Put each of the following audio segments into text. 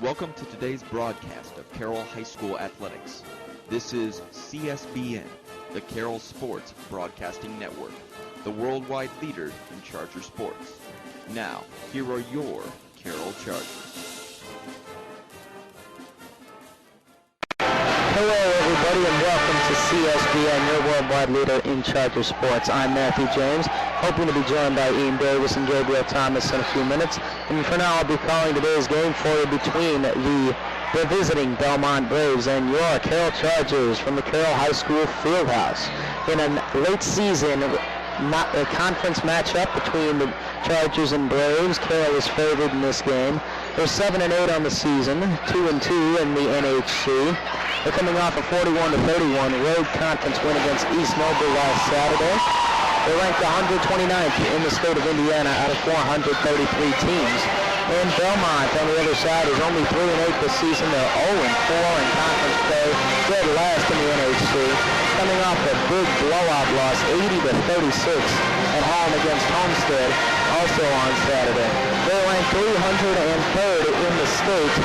Welcome to today's broadcast of Carroll High School Athletics. This is CSBN, the Carroll Sports Broadcasting Network, the worldwide leader in Charger sports. Now, here are your Carroll Chargers. Hello, everybody, and welcome to CSBN, your worldwide leader in Charger sports. I'm Matthew James, hoping to be joined by Ian Davis and Gabriel Thomas in a few minutes. And for now, I'll be calling today's game for you between the visiting Bellmont Braves and your Carroll Chargers from the Carroll High School Fieldhouse. In a late season conference matchup between the Chargers and Braves, Carroll is favored in this game. They're 7-8 on the season, 2-2 in the NHC. They're coming off a 41-31 road conference win against East Noble last Saturday. They're ranked 129th in the state of Indiana out of 433 teams. And Bellmont, on the other side, is only 3-8 this season. They're 0-4 in conference play, dead last in the NHC. Coming off a big blowout loss, 80-36 at home against Homestead, also on Saturday. They're ranked 303rd in the state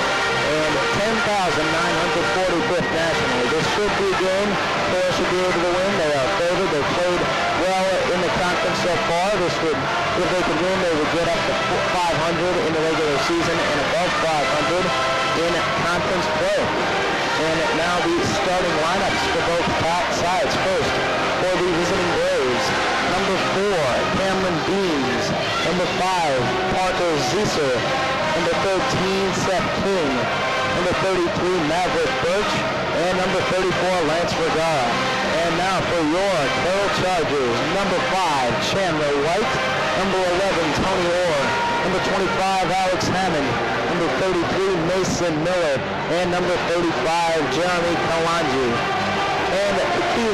and 10,945th nationally. This should be a game Carroll should be able to win. They are favored. They played well in the conference so far. This would, if they could win, they would get up to 500 in the regular season and above 500 in conference play. And now the starting lineups for both sides. First, for the visiting Braves, number 4, Cameron Beans. Number 5, Parker Zieser. Number 13, Seth King. Number 33, Maverick Birch. And number 34, Lance Vergara. And now for your Carroll Chargers, number 5, Chandler White. Number 11, Tony Orr. Number 25, Alex Hammond. Number 33, Mason Miller. And number 35, Jeremy Kalanji. And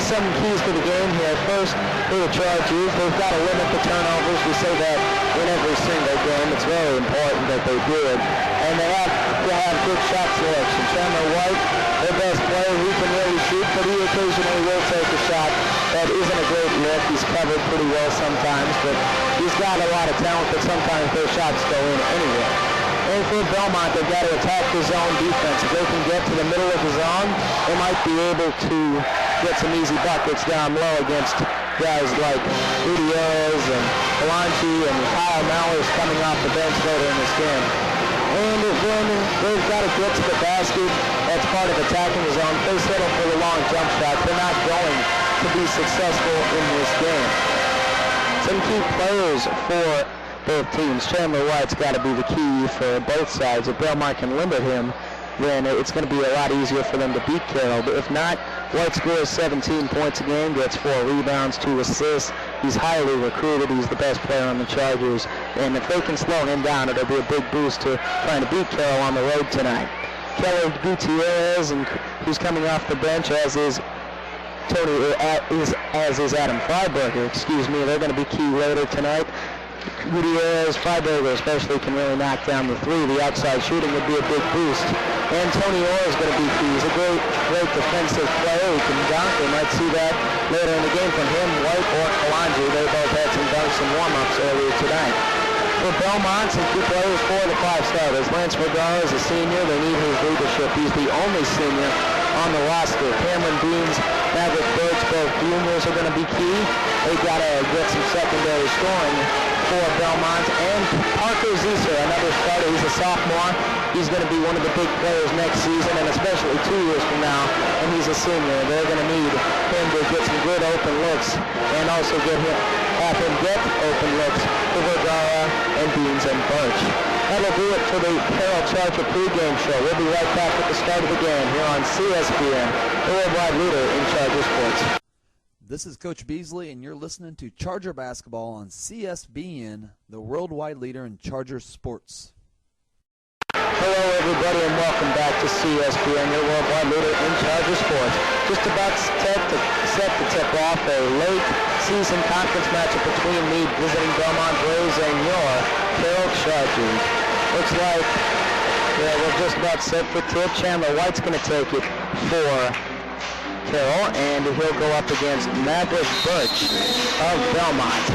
some keys to the game here. First, for the Chargers, they've got to limit the turnovers. We say that in every single game. It's very important that they do it. And they have to have good shot selection. Chandler White, their best player, he can really shoot, but he occasionally will take a shot that isn't a great look. He's covered pretty well sometimes, but he's got a lot of talent, but sometimes those shots go in anyway. And for Bellmont, they've got to attack the zone defense. If they can get to the middle of the zone, they might be able to get some easy buckets down low against guys like Gutierrez and Kalanji and Kyle Mallers coming off the bench later in this game. And then they've got to get to the basket. That's part of attacking the zone. If they settle for the long jump shots, they're not going to be successful in this game. Some key players for both teams. Chandler White's got to be the key for both sides. If Bellmont can limit him, then it's going to be a lot easier for them to beat Carroll. But if not, White scores 17 points a game, gets 4 rebounds, 2 assists. He's highly recruited. He's the best player on the Chargers. And if they can slow him down, it'll be a big boost to trying to beat Carroll on the road tonight. Kelly Gutierrez, who's coming off the bench, as is Adam Freiberger. They're going to be key later tonight. Gutierrez, Freiberger especially, can really knock down the 3. The outside shooting would be a big boost. And Tony Orr is going to be key. He's a great defensive player. He can dunk. They might see that later in the game from him, White or Kalanji. They both had some dunks and warm-ups earlier tonight. For Bellmont, some key players, 4 of the 5 starters. Lance Vergara is a senior. They need his leadership. He's the only senior on the roster. Cameron Beans, Maverick Birch, both juniors are going to be key. They've got to get some secondary scoring for Bellmont. And Parker Zieser, another starter. He's a sophomore. He's going to be one of the big players next season, and especially 2 years from now. And he's a senior. They're going to need him to get some good open looks and also have him get open looks for Vergara and Beans and Birch. That'll do it for the Carroll Charger pregame show. We'll be right back at the start of the game here on CSBN, the worldwide leader in Charger sports. This is Coach Beasley, and you're listening to Charger Basketball on CSBN, the worldwide leader in Charger sports. Hello, everybody, and welcome back to CSBN, your worldwide leader in Charger sports. Just about set to tip off a late season conference matchup between the visiting Bellmont Braves and your Carroll Chargers. Looks like we're just about set for tip. Chandler White's going to take it for Carroll, and he'll go up against Maverick Birch of Bellmont.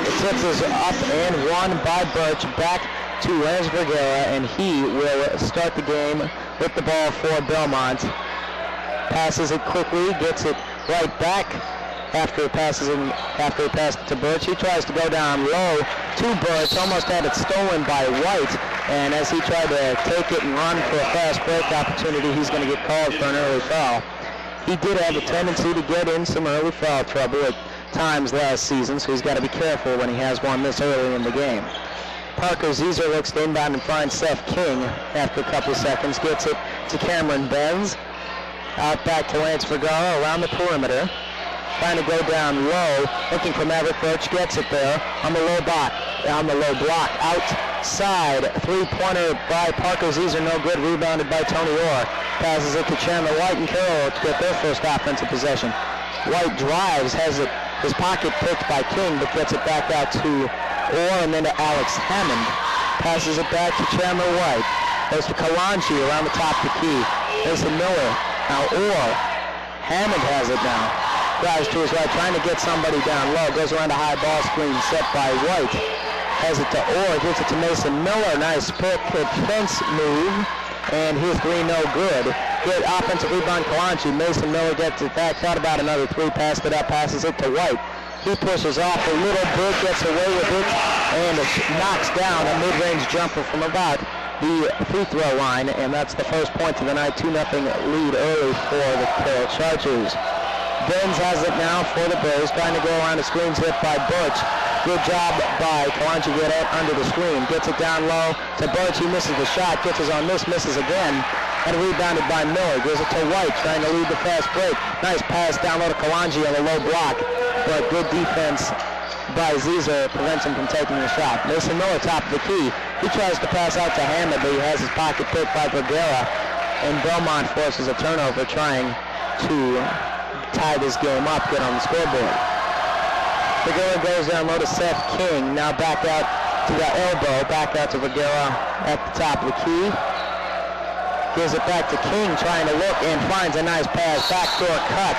The tip is up and won by Birch. Back to Lance Vergara, and he will start the game with the ball for Bellmont. Passes it quickly, gets it right back after he passes it to Birch. He tries to go down low to Birch, almost had it stolen by White, and as he tried to take it and run for a fast break opportunity, he's going to get called for an early foul. He did have a tendency to get in some early foul trouble at times last season, so he's got to be careful when he has one this early in the game. Parker Zezer looks to inbound and finds Seth King after a couple of seconds, gets it to Cameron Benz. Out back to Lance Vergara around the perimeter. Trying to go down low, looking for Maverick Birch, gets it there on the low block. Outside, three-pointer by Parker Zezer, no good, rebounded by Tony Orr. Passes it to Chandler White and Carroll to get their first offensive possession. White drives, has his pocket picked by King, but gets it back out to Orr and then to Alex Hammond. Passes it back to Chandler White. Goes to Kalanchi around the top of the key. Mason Miller. Now Orr. Hammond has it now. Drives to his right, trying to get somebody down low. Goes around a high ball screen set by White. Has it to Orr. Gives it to Mason Miller. Nice pick. Good fence move. And his three no good. Good offensive rebound, Kalanchi. Mason Miller gets it back. Thought about another three. Passed it up. Passes it to White. He pushes off a little bit. Gets away with it. And knocks down a mid-range jumper from about the free throw line, and that's the first point of the night. 2-0 lead early for the Carroll Chargers. Benz has it now for the Bears, trying to go around the screens hit by Birch. Good job by Kalanchi, get it under the screen. Gets it down low to Birch. He misses the shot, gets his on this, misses again, and rebounded by Miller. Gives it to White, trying to lead the fast break. Nice pass down low to Kalanchi on a low block, but good defense by Zezer prevents him from taking the shot. Mason Miller, top of the key. He tries to pass out to Hammond, but he has his pocket picked by Vergara, and Bellmont forces a turnover, trying to tie this game up, get on the scoreboard. Vergara goes down low to Seth King, now back out to the elbow, back out to Vergara at the top of the key. Gives it back to King, trying to look, and finds a nice pass, backdoor cut.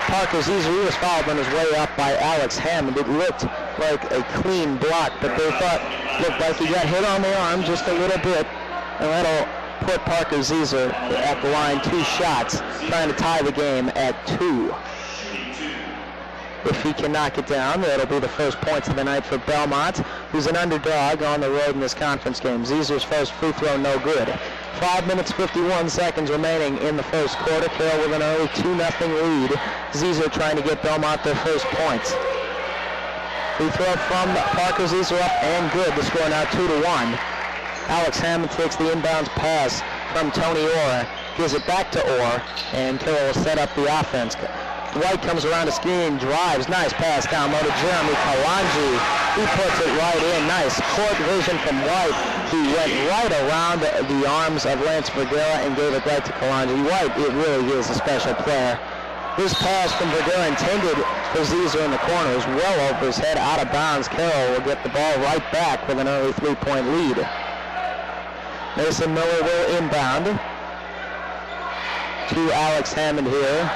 Parker Zezer, he was fouled on his way up by Alex Hammond. It looked like a clean block, but they thought, looked like he got hit on the arm just a little bit, and that'll put Parker Zezer at the line, 2 shots, trying to tie the game at 2. If he can knock it down, that'll be the first points of the night for Bellmont, who's an underdog on the road in this conference game. Zezer's first free throw, no good. 5 minutes, 51 seconds remaining in the first quarter. Carroll with an early 2-0 lead. Zezer trying to get Bellmont their first points. Free throw from Parker Zezer up and good. The score now 2-1. Alex Hammond takes the inbounds pass from Tony Orr. Gives it back to Orr, and Carroll will set up the offense. White comes around the screen, drives, nice pass down low to Jeremy Kalanji. He puts it right in, nice court vision from White. He went right around the arms of Lance Vergara and gave it right to Kalanji. White, it really is a special player. This pass from Vergara intended for Zezer in the corner is well over his head, out of bounds. Carroll will get the ball right back with an early 3-point lead. Mason Miller will inbound to Alex Hammond here.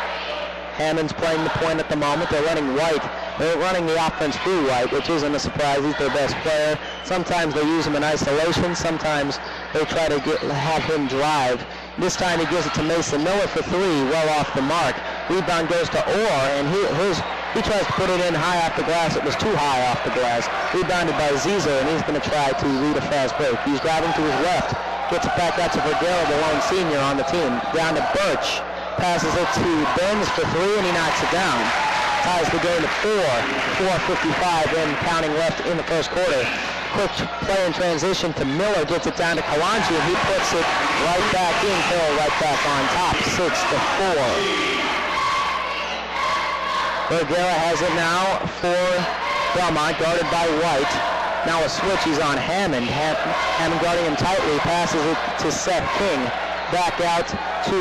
Hammond's playing the point at the moment. They're running White. They're running the offense through White, which isn't a surprise. He's their best player. Sometimes they use him in isolation. Sometimes they try to have him drive. This time he gives it to Mason Miller for 3, well off the mark. Rebound goes to Orr, and he tries to put it in high off the glass. It was too high off the glass. Rebounded by Zezer, and he's going to try to lead a fast break. He's driving to his left. Gets it back out to Vergara, the lone senior on the team. Down to Birch. Passes it to Benz for 3, and he knocks it down. Ties the game at 4. 4:55 and counting left in the first quarter. Quick play in transition to Miller. Gets it down to Kalanji, and he puts it right back in. Carroll right back on top, 6-4. Vergara has it now for Bellmont, guarded by White. Now a switch, he's on Hammond. Hammond guarding him tightly, passes it to Seth King. Back out to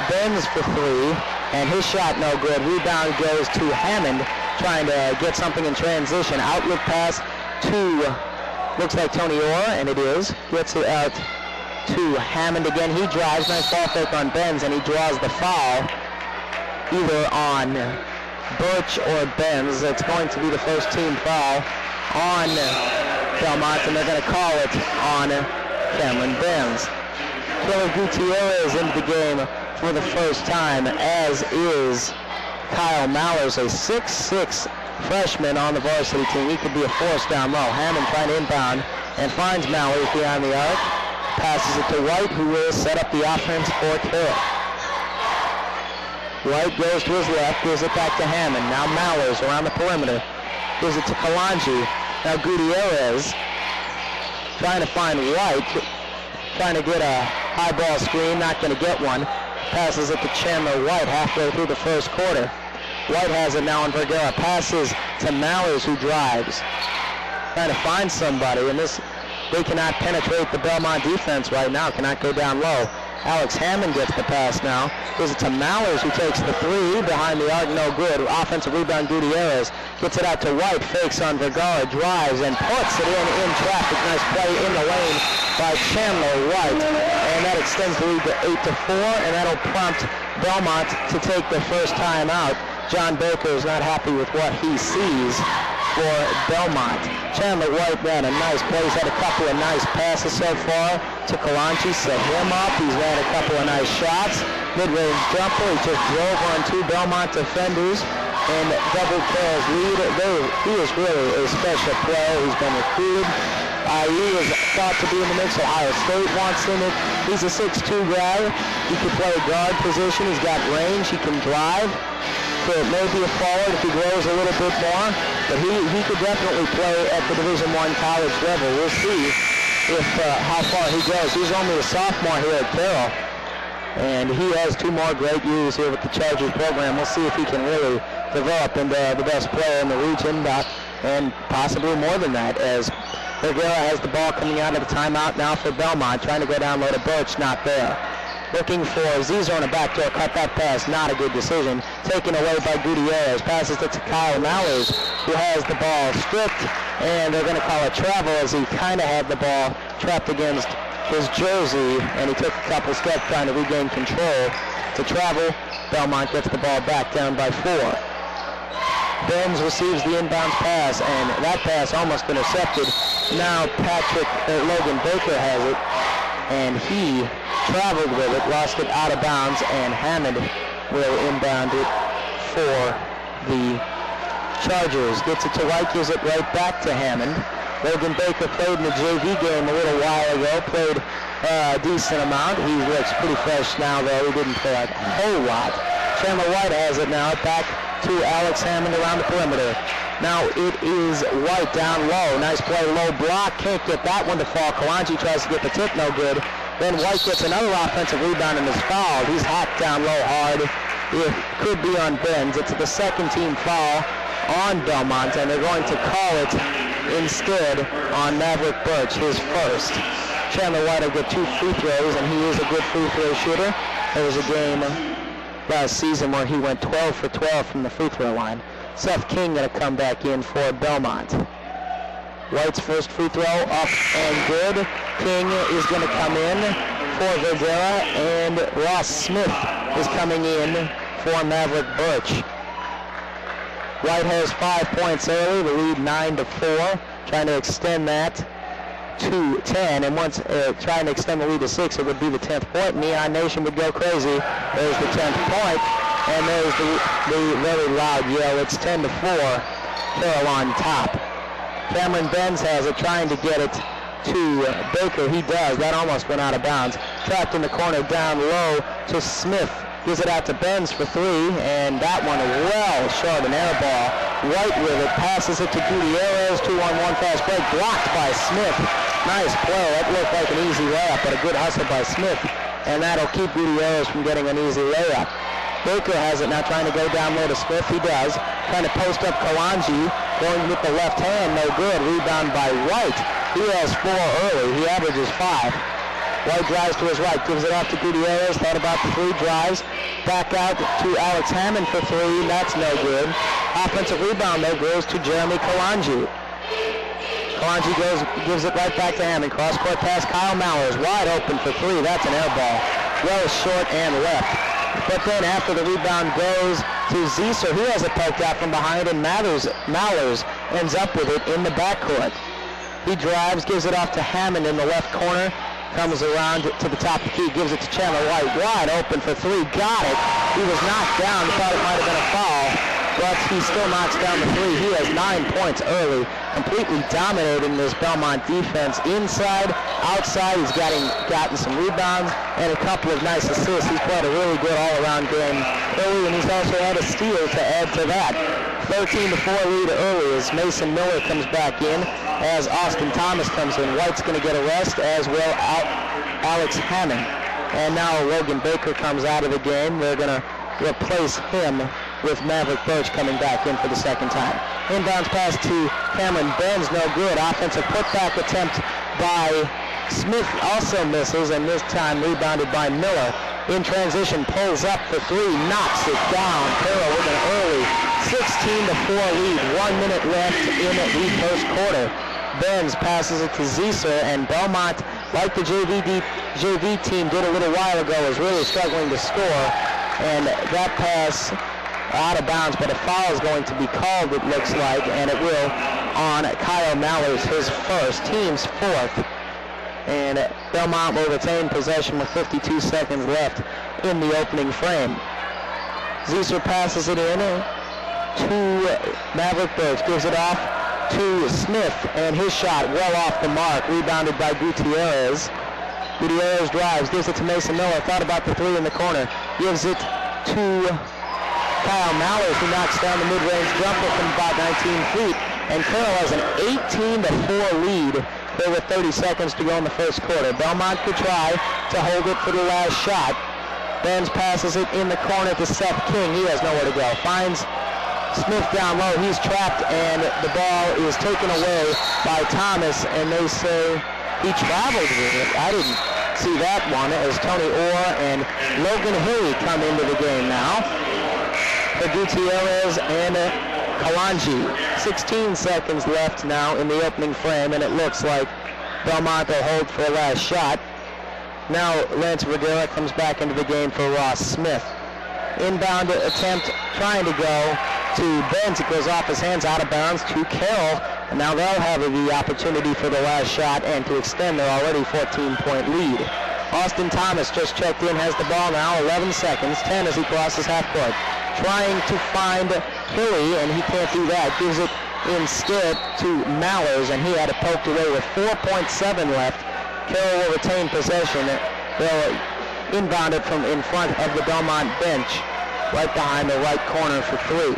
Benz for 3, and his shot no good. Rebound goes to Hammond, trying to get something in transition. Outlet pass to, looks like Tony Orr, and it is. Gets it out to Hammond again. He drives, nice ball fake on Benz, and he draws the foul either on Birch or Benz. It's going to be the first team foul on Bellmont, and they're going to call it on Cameron Benz. Killer Gutierrez into the game for the first time, as is Kyle Mallers, a 6'6" freshman on the varsity team. He could be a force down low. Hammond trying to inbound and finds Mallers behind the arc. Passes it to White, who will set up the offense for Carroll. White goes to his left, gives it back to Hammond. Now Mallers around the perimeter. Gives it to Kalanji. Now Gutierrez trying to find White. Trying to get a high ball screen, not going to get one. Passes it to Chandler White halfway through the first quarter. White has it now on Vergara. Passes to Mallers, who drives. Trying to find somebody, and they cannot penetrate the Bellmont defense right now, cannot go down low. Alex Hammond gets the pass now. Gives it to Mallers, who takes the three. Behind the arc, no good. Offensive rebound, Gutierrez. Gets it out to White. Fakes on Vergara. Drives and puts it in traffic. Nice play in the lane by Chandler White. And that extends the lead to 8-4, and that'll prompt Bellmont to take the first time out. John Baker is not happy with what he sees for Bellmont. Chandler White ran a nice play. He's had a couple of nice passes so far to Kalanchi, set him up. He's ran a couple of nice shots. Mid-range jumper. He just drove on two Bellmont defenders and doubled Carroll's lead. He is really a special player. He's been recruited. He was thought to be in the mix. Ohio State wants him. He's a 6'2" guy. He can play a guard position. He's got range. He can drive. So it may be a forward if he grows a little bit more, but he could definitely play at the Division I college level. We'll see if how far he goes. He's only a sophomore here at Carroll, and he has 2 more great years here with the Chargers program. We'll see if he can really develop into the best player in the region, and possibly more than that, as Vergara has the ball coming out of the timeout now for Bellmont, trying to go down low to Birch, not there. Looking for Zizo on a backdoor, cut that pass, not a good decision. Taken away by Gutierrez, passes it to Kyle Mallers, who has the ball stripped, and they're going to call it travel as he kind of had the ball trapped against his jersey, and he took a couple steps trying to regain control. To travel, Bellmont gets the ball back down by 4. Benz receives the inbounds pass, and that pass almost intercepted. Now Logan Baker has it, and he traveled with it, lost it out of bounds, and Hammond will inbound it for the Chargers. Gets it to White, gives it right back to Hammond. Logan Baker played in the JV game a little while ago, played a decent amount. He looks pretty fresh now, though. He didn't play a whole lot. Chandler White has it now, back to Alex Hammond around the perimeter. Now it is White down low. Nice play, low block. Can't get that one to fall. Kalanji tries to get the tip, no good. Then White gets another offensive rebound and is fouled. He's hacked down low hard. It could be on Benz. It's the second team foul on Bellmont, and they're going to call it instead on Maverick Birch, his first. Chandler White will get 2 free throws, and he is a good free throw shooter. There was a game last season where he went 12 for 12 from the free throw line. Seth King going to come back in for Bellmont. White's first free throw up and good. King is going to come in for Vergara, and Ross Smith is coming in for Maverick Birch. White has 5 points early, the lead 9-4, trying to extend that to 10, and once trying to extend the lead to 6, it would be the 10th point. Neon Nation would go crazy. There's the 10th point, and there's the very loud yell. It's 10-4, Carroll on top. Cameron Benz has it, trying to get it to Baker. He does. That almost went out of bounds. Trapped in the corner, down low to Smith. Gives it out to Benz for 3, and that one well short, an air ball. White with it, passes it to Gutierrez, 2-on-1 fast break, blocked by Smith. Nice play. That looked like an easy layup, but a good hustle by Smith, and that'll keep Gutierrez from getting an easy layup. Baker has it now, trying to go down low to Smith. He does. Trying to post up Kalanji, going with the left hand, no good. Rebound by White. He has 4 early. He averages 5. White drives to his right, gives it off to Gutierrez, thought about the 3, drives, back out to Alex Hammond for 3, that's no good. Offensive rebound, though, goes to Jeremy Kalanji. Kalanji gives it right back to Hammond, cross-court pass, Kyle Mallers, wide open for 3, that's an air ball. Well short and left. But then after the rebound goes to Zeser, he has it poked out from behind, and Mallers ends up with it in the backcourt. He drives, gives it off to Hammond in the left corner, comes around to the top of the key, gives it to Chandler White, wide open for three, got it. He was knocked down, thought it might have been a foul, but he still knocks down the three. He has 9 points early, completely dominating this Bellmont defense inside, outside. He's gotten some rebounds and a couple of nice assists. He's played a really good all-around game early, and he's also had a steal to add to that. 13-4 lead early as Mason Miller comes back in, as Austin Thomas comes in. White's going to get a rest, as will Alex Hammond. And now Logan Baker comes out of the game. They're going to replace him with Maverick Birch coming back in for the second time. Inbounds pass to Cameron Benz, no good. Offensive putback attempt by Smith also misses, and this time rebounded by Miller. In transition, pulls up for three, knocks it down. Carroll with an early 16-4 lead. 1 minute left in the first quarter. Benz passes it to Zieser, and Bellmont, like the JV team did a little while ago, is really struggling to score. And that pass out of bounds, but a foul is going to be called, it looks like, and it will on Kyle Mallers, his first, team's fourth. And Bellmont will retain possession with 52 seconds left in the opening frame. Zieser passes it in to Maverick Birch, gives it off to Smith, and his shot well off the mark, rebounded by Gutierrez. Gutierrez drives, gives it to Mason Miller, thought about the three in the corner, gives it to Kyle Mallers, who knocks down the mid-range jumper from about 19 feet, and Carroll has an 18-4 lead. There were 30 seconds to go in the first quarter. Bellmont could try to hold it for the last shot. Benz passes it in the corner to Seth King. He has nowhere to go. Finds Smith down low. He's trapped, and the ball is taken away by Thomas, and they say he traveled with it. I didn't see that one, as Tony Orr and Logan Hilly come into the game now for Gutierrez and Kalanji. 16 seconds left now in the opening frame, and it looks like Bellmont will hold for a last shot. Now Lance Vergara comes back into the game for Ross Smith. Inbound attempt trying to go to Benz. It goes off his hands, out of bounds to Carroll. And now they'll have the opportunity for the last shot and to extend their already 14-point lead. Austin Thomas just checked in, has the ball now, 11 seconds, 10 as he crosses half court. Trying to find Hilly, and he can't do that. Gives it instead to Mallers, and he had it poked away with 4.7 left. Carroll will retain possession. They'll inbound it from in front of the Bellmont bench, right behind the right corner for three.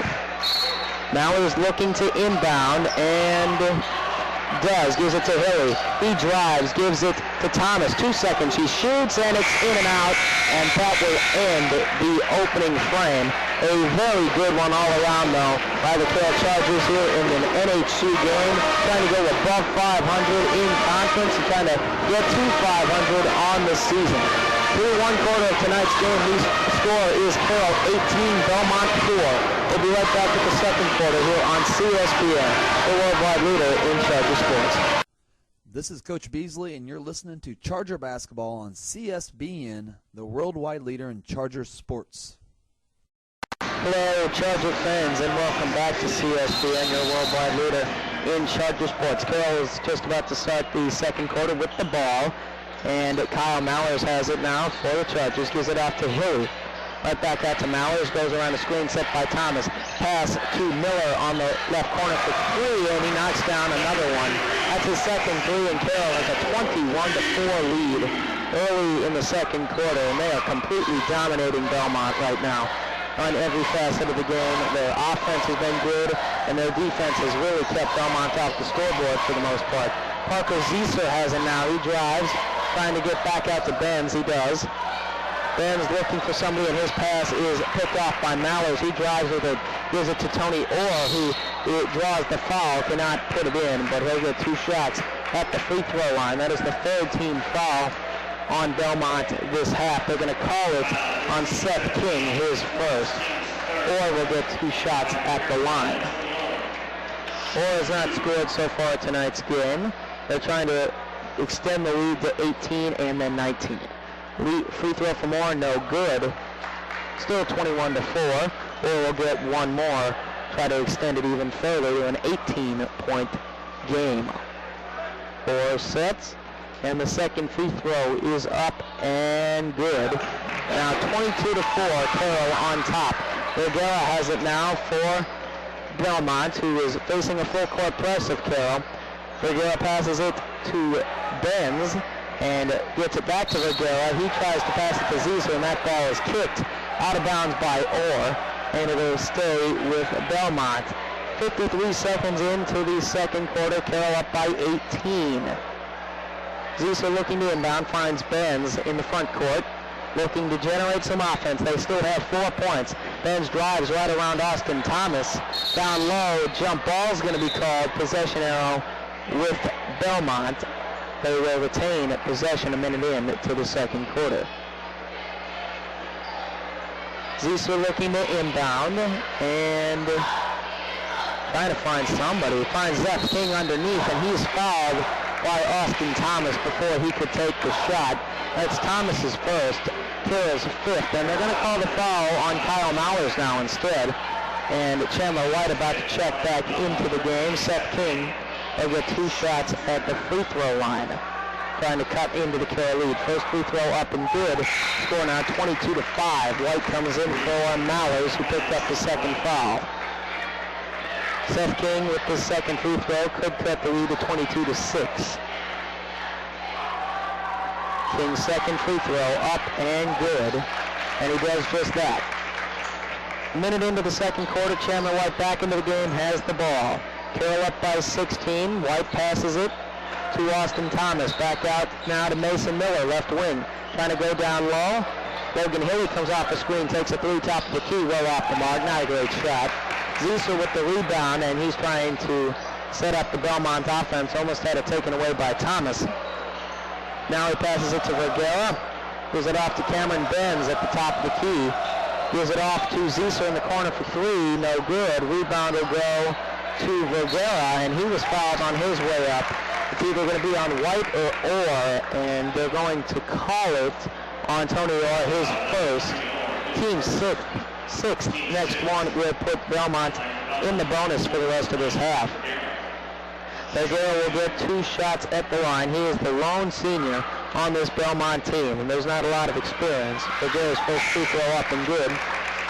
Mallers looking to inbound, and gives it to Hilly. He drives, gives it to Thomas. 2 seconds, he shoots, and it's in and out, and that will end the opening frame. A very good one all around, though, by the Carroll Chargers here in an NHC game, trying to go above 500 in conference and trying to get to 500 on the season. Through one quarter of tonight's game, the score is Carroll 18, Bellmont 4. We'll be right back with the second quarter here on CSBN, the worldwide leader in Charger sports. This is Coach Beasley, and you're listening to Charger basketball on CSBN, the worldwide leader in Charger sports. Hello, Charger fans, and welcome back to CSBN, your worldwide leader in Charger sports. Carroll is just about to start the second quarter with the ball, and Kyle Mallers has it now for the Chargers. Gives it off to Hilly. Right back out to Mallers. Goes around the screen set by Thomas. Pass to Miller on the left corner for three, and he knocks down another one. That's his second three, and Carroll has a 21-4 lead early in the second quarter, and they are completely dominating Bellmont right now on every facet of the game. Their offense has been good, and their defense has really kept Bellmont off the scoreboard for the most part. Parker Zieser has it now. He drives, trying to get back out to Benz. He does. Benz looking for somebody, and his pass is picked off by Mallers. He drives with it, gives it to Tony Orr, who draws the foul, cannot put it in, but he'll get 2 shots at the free throw line. That is the third team foul on Bellmont this half. They're going to call it on Seth King, his first. Orr will get 2 shots at the line. Orr has not scored so far tonight's game. They're trying to extend the lead to 18 and then 19. Free throw from Orr, no good. Still 21-4. Orr will get one more try to extend it even further to an 18-point game. 4 sets, and the second free throw is up and good. Now 22-4, Carroll on top. Vergara has it now for Bellmont, who is facing a full court press of Carroll. Vergara passes it to Benz and gets it back to Vergara. He tries to pass it to Zieser, and that ball is kicked out of bounds by Orr, and it will stay with Bellmont. 53 seconds into the second quarter, Carroll up by 18. Zieser looking to inbound, finds Benz in the front court, looking to generate some offense. They still have 4 points. Benz drives right around Austin Thomas. Down low, jump ball is going to be called. Possession arrow with Bellmont. They will retain possession a minute into the second quarter. Zieser looking to inbound and trying to find somebody. Finds Zeph King underneath, and he's fouled by Austin Thomas before he could take the shot. That's Thomas's first, Carroll's fifth, and they're going to call the foul on Kyle Mowers now instead. And Chandler White about to check back into the game. Seth King will get 2 shots at the free throw line, trying to cut into the Carroll lead. First free throw up and good. Score now 22-5. White comes in for Mowers, who picked up the second foul. Seth King with the second free throw could cut the lead to 22-6. King's second free throw up and good, and he does just that. A minute into the second quarter, Chandler White back into the game, has the ball. Carroll up by 16. White passes it to Austin Thomas. Back out now to Mason Miller, left wing. Trying to go down low. Logan Hilly comes off the screen, takes a 3 top of the key, well off the mark. Not a great shot. Zieser with the rebound, and he's trying to set up the Bellmont offense. Almost had it taken away by Thomas. Now he passes it to Vergara. Gives it off to Cameron Benz at the top of the key. Gives it off to Zieser in the corner for 3. No good. Rebound will go to Vergara, and he was fouled on his way up. It's either going to be on White or Orr, and they're going to call it on Tony Orr, his first. Team sixth. Next one will put Bellmont in the bonus for the rest of this half. Vergara will get 2 shots at the line. He is the lone senior on this Bellmont team, and there's not a lot of experience. Vergara's first free throw up and good.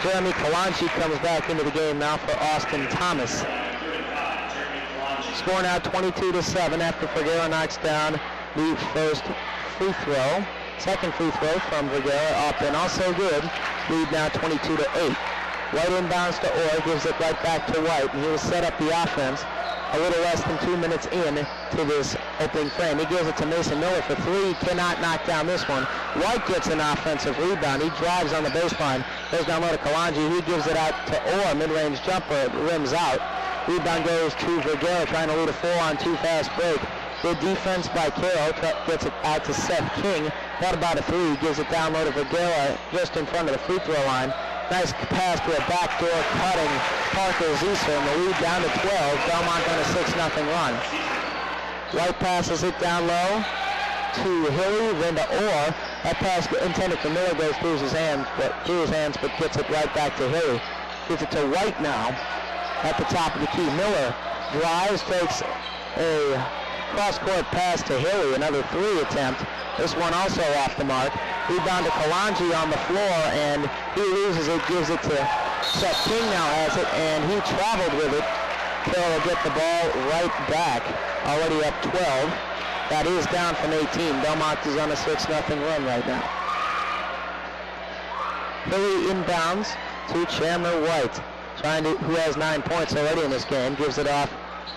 Jeremy Kalanchi comes back into the game now for Austin Thomas. Score now 22-7 after Vergara knocks down the first free throw. Second free throw from Vergara up and also good. Lead now 22-8. White inbounds to Orr, gives it right back to White, and he will set up the offense a little less than 2 minutes in to this opening frame. He gives it to Mason Miller for 3. Cannot knock down this one. White gets an offensive rebound. He drives on the baseline. Goes down low to Kalanji. He gives it out to Orr. Mid-range jumper. It rims out. Rebound goes to Vergara, trying to lead a 4-on-2 fast break. Good defense by Carroll. Gets it out to Seth King. Got about a 3. Gives it down low to Vergara just in front of the free throw line. Nice pass to a backdoor cutting Parker Zieser, and the lead down to 12. Bellmont on a 6-0 run. White passes it down low to Hilly, then to Orr. That pass intended for Miller goes through his hands, but gets it right back to Hilly. Gives it to White now at the top of the key. Miller drives, takes a cross-court pass to Hilly, another 3 attempt. This one also off the mark. Rebound to Kalanji on the floor, and he loses it, gives it to Seth King now has it, and he traveled with it. Carroll will get the ball right back, already up 12. That is down from 18. Bellmont is on a 6-0 run right now. Hilly inbounds to Chandler White, who has 9 points already in this game. Gives it off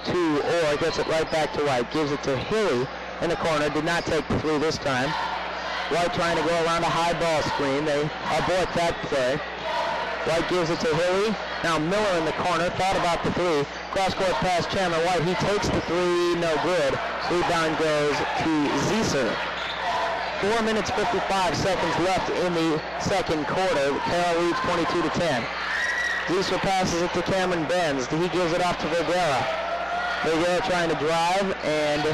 to Orr, gets it right back to White. Gives it to Hilly in the corner. Did not take the 3 this time. White trying to go around a high ball screen. They abort that play. White gives it to Hilly. Now Miller in the corner. Thought about the 3. Cross-court pass Chandler White. He takes the 3. No good. Rebound goes to Zieser. 4 minutes 55 seconds left in the second quarter. Carroll leads 22-10. Zieser passes it to Cameron Benz. He gives it off to Vergara. Vergara trying to drive and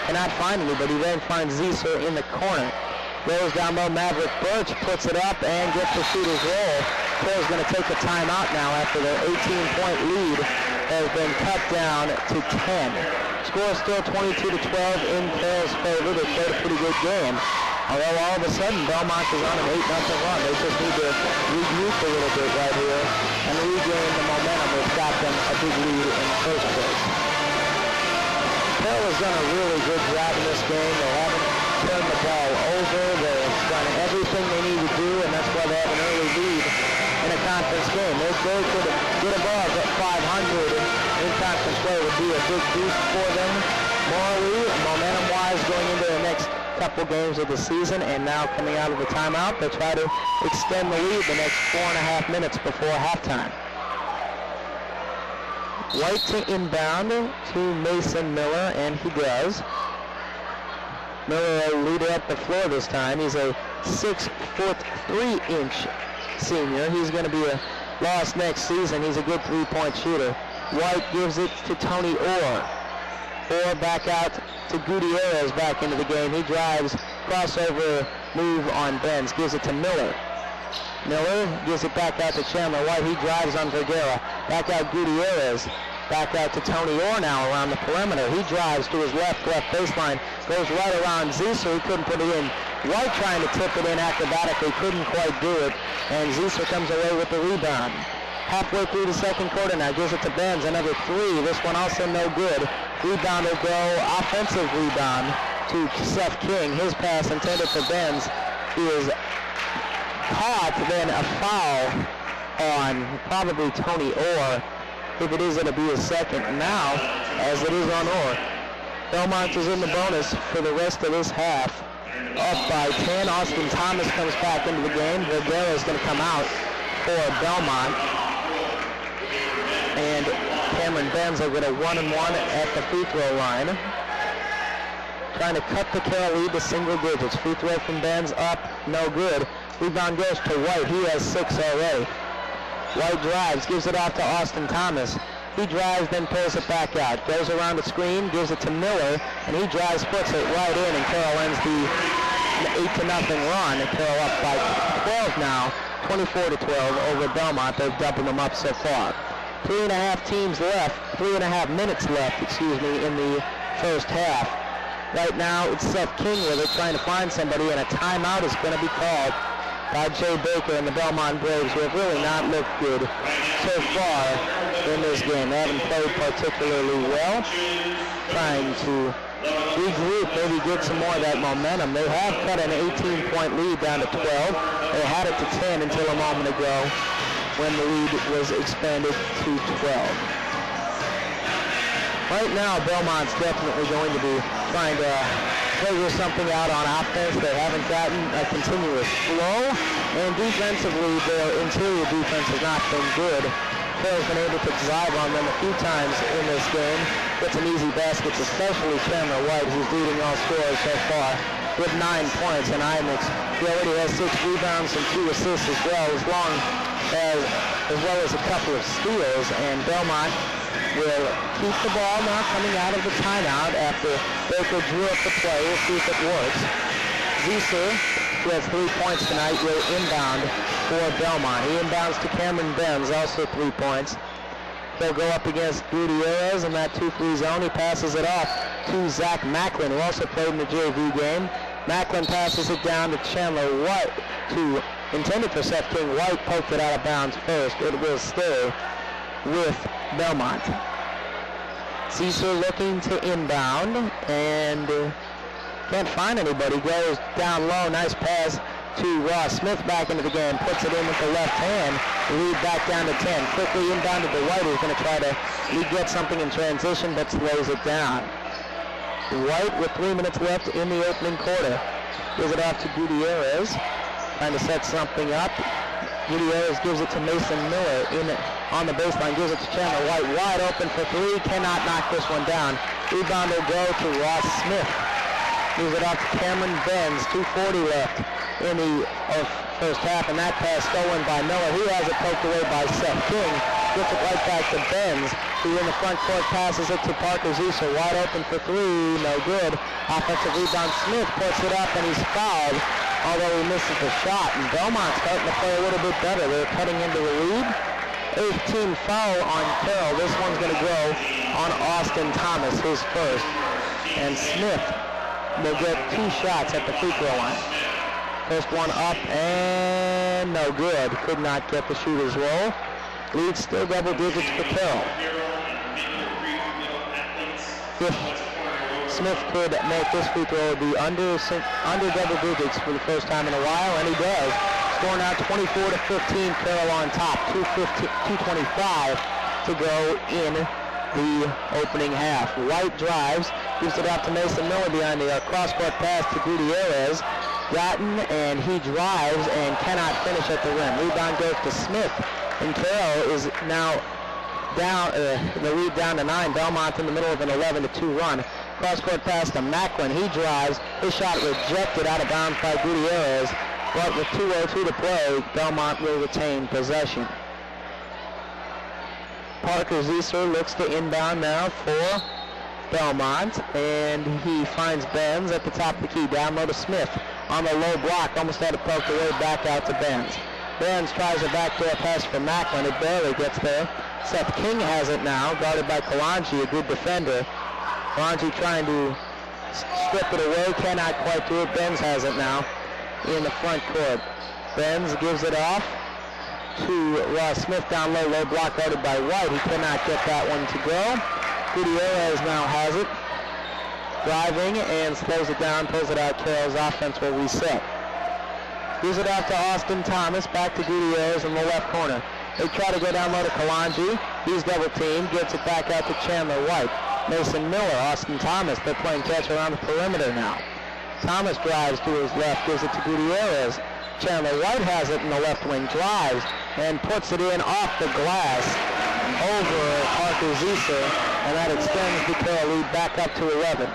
cannot find anybody. Then finds Zieser in the corner. Goes down low. Maverick Birch puts it up and gets the shooter's roll. Carroll's going to take a timeout now after their 18-point lead has been cut down to 10. Score is still 22-12 in Carroll's favor. They played a pretty good game. Although all of a sudden Bellmont is on an 8-0 run. They just need to regroup a little bit right here and regain the momentum which got them a big lead in the first place. Carroll has done a really good job in this game. They haven't turned the ball over. They've done everything they need to do, and that's why they have an early lead in a conference game. If they could get above at 500 in conference play, would be a big boost for them morally, momentum-wise, going into the next couple games of the season. And now coming out of the timeout, they try to extend the lead the next 4.5 minutes before halftime. White to inbound to Mason Miller, and he does. Miller a leader up the floor this time. He's a 6'3" senior. He's going to be a loss next season. He's a good three-point shooter. White gives it to Tony Orr. Orr back out to Gutierrez back into the game. He drives, crossover move on Benz, gives it to Miller. Miller gives it back out to Chandler White. He drives on Vergara. Back out Gutierrez. Back out to Tony Orr now around the perimeter. He drives to his left baseline. Goes right around Zieser. He couldn't put it in. White trying to tip it in acrobatically. Couldn't quite do it. And Zieser comes away with the rebound. Halfway through the second quarter now. Gives it to Benz. Another three. This one also no good. Rebound will go. Offensive rebound to Seth King. His pass intended for Benz is caught, then a foul on probably Tony Orr. If it is, it'll be a second now, as it is on Orr. Bellmont is in the bonus for the rest of this half. Up by 10. Austin Thomas comes back into the game. Vergara is going to come out for Bellmont. And Cameron Benz will get a 1-and-1 at the free throw line. Trying to cut the Carroll lead to single digits. Free throw from Benz up, no good. Rebound goes to White. He has 6 already. White drives, gives it out to Austin Thomas. He drives, then pulls it back out. Goes around the screen, gives it to Miller, and he drives, puts it right in, and Carroll ends the 8-0 run. And Carroll up by 12 now, 24-12 over Bellmont. They've doubled them up so far. 3.5 minutes left, in the first half. Right now, it's Seth King with it, trying to find somebody, and a timeout is going to be called by Jay Baker and the Bellmont Braves, who have really not looked good so far in this game. They haven't played particularly well. Trying to regroup, maybe get some more of that momentum. They have cut an 18-point lead down to 12. They had it to 10 until a moment ago when the lead was expanded to 12. Right now, Bellmont's definitely going to be trying to figure something out on offense. They haven't gotten a continuous flow, and defensively, their interior defense has not been good. Carroll's been able to drive on them a few times in this game. Get some easy baskets, especially Chandler White, who's leading all scorers so far with 9 points. And Imix, he already has 6 rebounds and 2 assists as well, as well as a couple of steals. And Bellmont will keep the ball now coming out of the timeout after Baker drew up the play. We'll see if it works. Zieser, who has 3 points tonight, will inbound for Bellmont. He inbounds to Cameron Benz, also 3 points. He'll go up against Gutierrez in that 2-3 zone. He passes it off to Zach Macklin, who also played in the JV game. Macklin passes it down to Chandler White, intended for Seth King. White poked it out of bounds first. It will stay with Bellmont. Zieser looking to inbound and can't find anybody. Goes down low. Nice pass to Ross Smith back into the game. Puts it in with the left hand. Lead back down to 10. Quickly inbounded to White, who's going to try to get something in transition, but slows it down. White with 3 minutes left in the opening quarter. Gives it off to Gutierrez. Trying to set something up. Gutierrez gives it to Mason Miller on the baseline. Gives it to Chandler White. Wide open for 3. Cannot knock this one down. Rebound will go to Ross Smith. Gives it off to Cameron Benz. 2:40 left in the first half, and that pass stolen by Miller. He has it poked away by Seth King. Gets it right back to Benz, who in the front court passes it to Parker Zieser. Wide open for 3. No good. Offensive rebound. Smith puts it up, and he's fouled although he misses the shot. And Bellmont's starting to play a little bit better. They're cutting into the lead. 8th team foul on Carroll. This one's going to go on Austin Thomas, his first. And Smith will get 2 shots at the free throw line. First one up and no good. Could not get the shooter's roll. Lead still double digits for Carroll. If Smith could make this free throw, it would be under double digits for the first time in a while, and he does. Score now 24-15, Carroll on top. 2:25 to go in the opening half. White drives, gives it out to Mason Miller behind the cross-court pass to Gutierrez. Gotten, and he drives and cannot finish at the rim. Rebound goes to Smith, and Carroll is now down, the lead down to 9. Bellmont in the middle of an 11-2 run. Cross-court pass to Macklin. He drives. His shot rejected out of bounds by Gutierrez. But with 2:02 to play, Bellmont will retain possession. Parker Zieser looks to inbound now for Bellmont, and he finds Benz at the top of the key. Down low to Smith on the low block. Almost had it poked away, back out to Benz. Benz tries a backdoor pass for Macklin. It barely gets there. Seth King has it now, guarded by Kalanji, a good defender. Kalanji trying to strip it away, cannot quite do it. Benz has it now in the front court. Benz gives it off to Smith down low, low block guarded by White. He cannot get that one to go. Gutierrez now has it. Driving and slows it down, pulls it out. Carroll's offense will reset. Gives it out to Austin Thomas, back to Gutierrez in the left corner. They try to go down low to Kalanji. He's double teamed, gets it back out to Chandler White. Mason Miller, Austin Thomas, they're playing catch around the perimeter now. Thomas drives to his left, gives it to Gutierrez. Chandler White has it in the left wing, drives and puts it in off the glass over Parker Zieser, and that extends the Carroll lead back up to 11.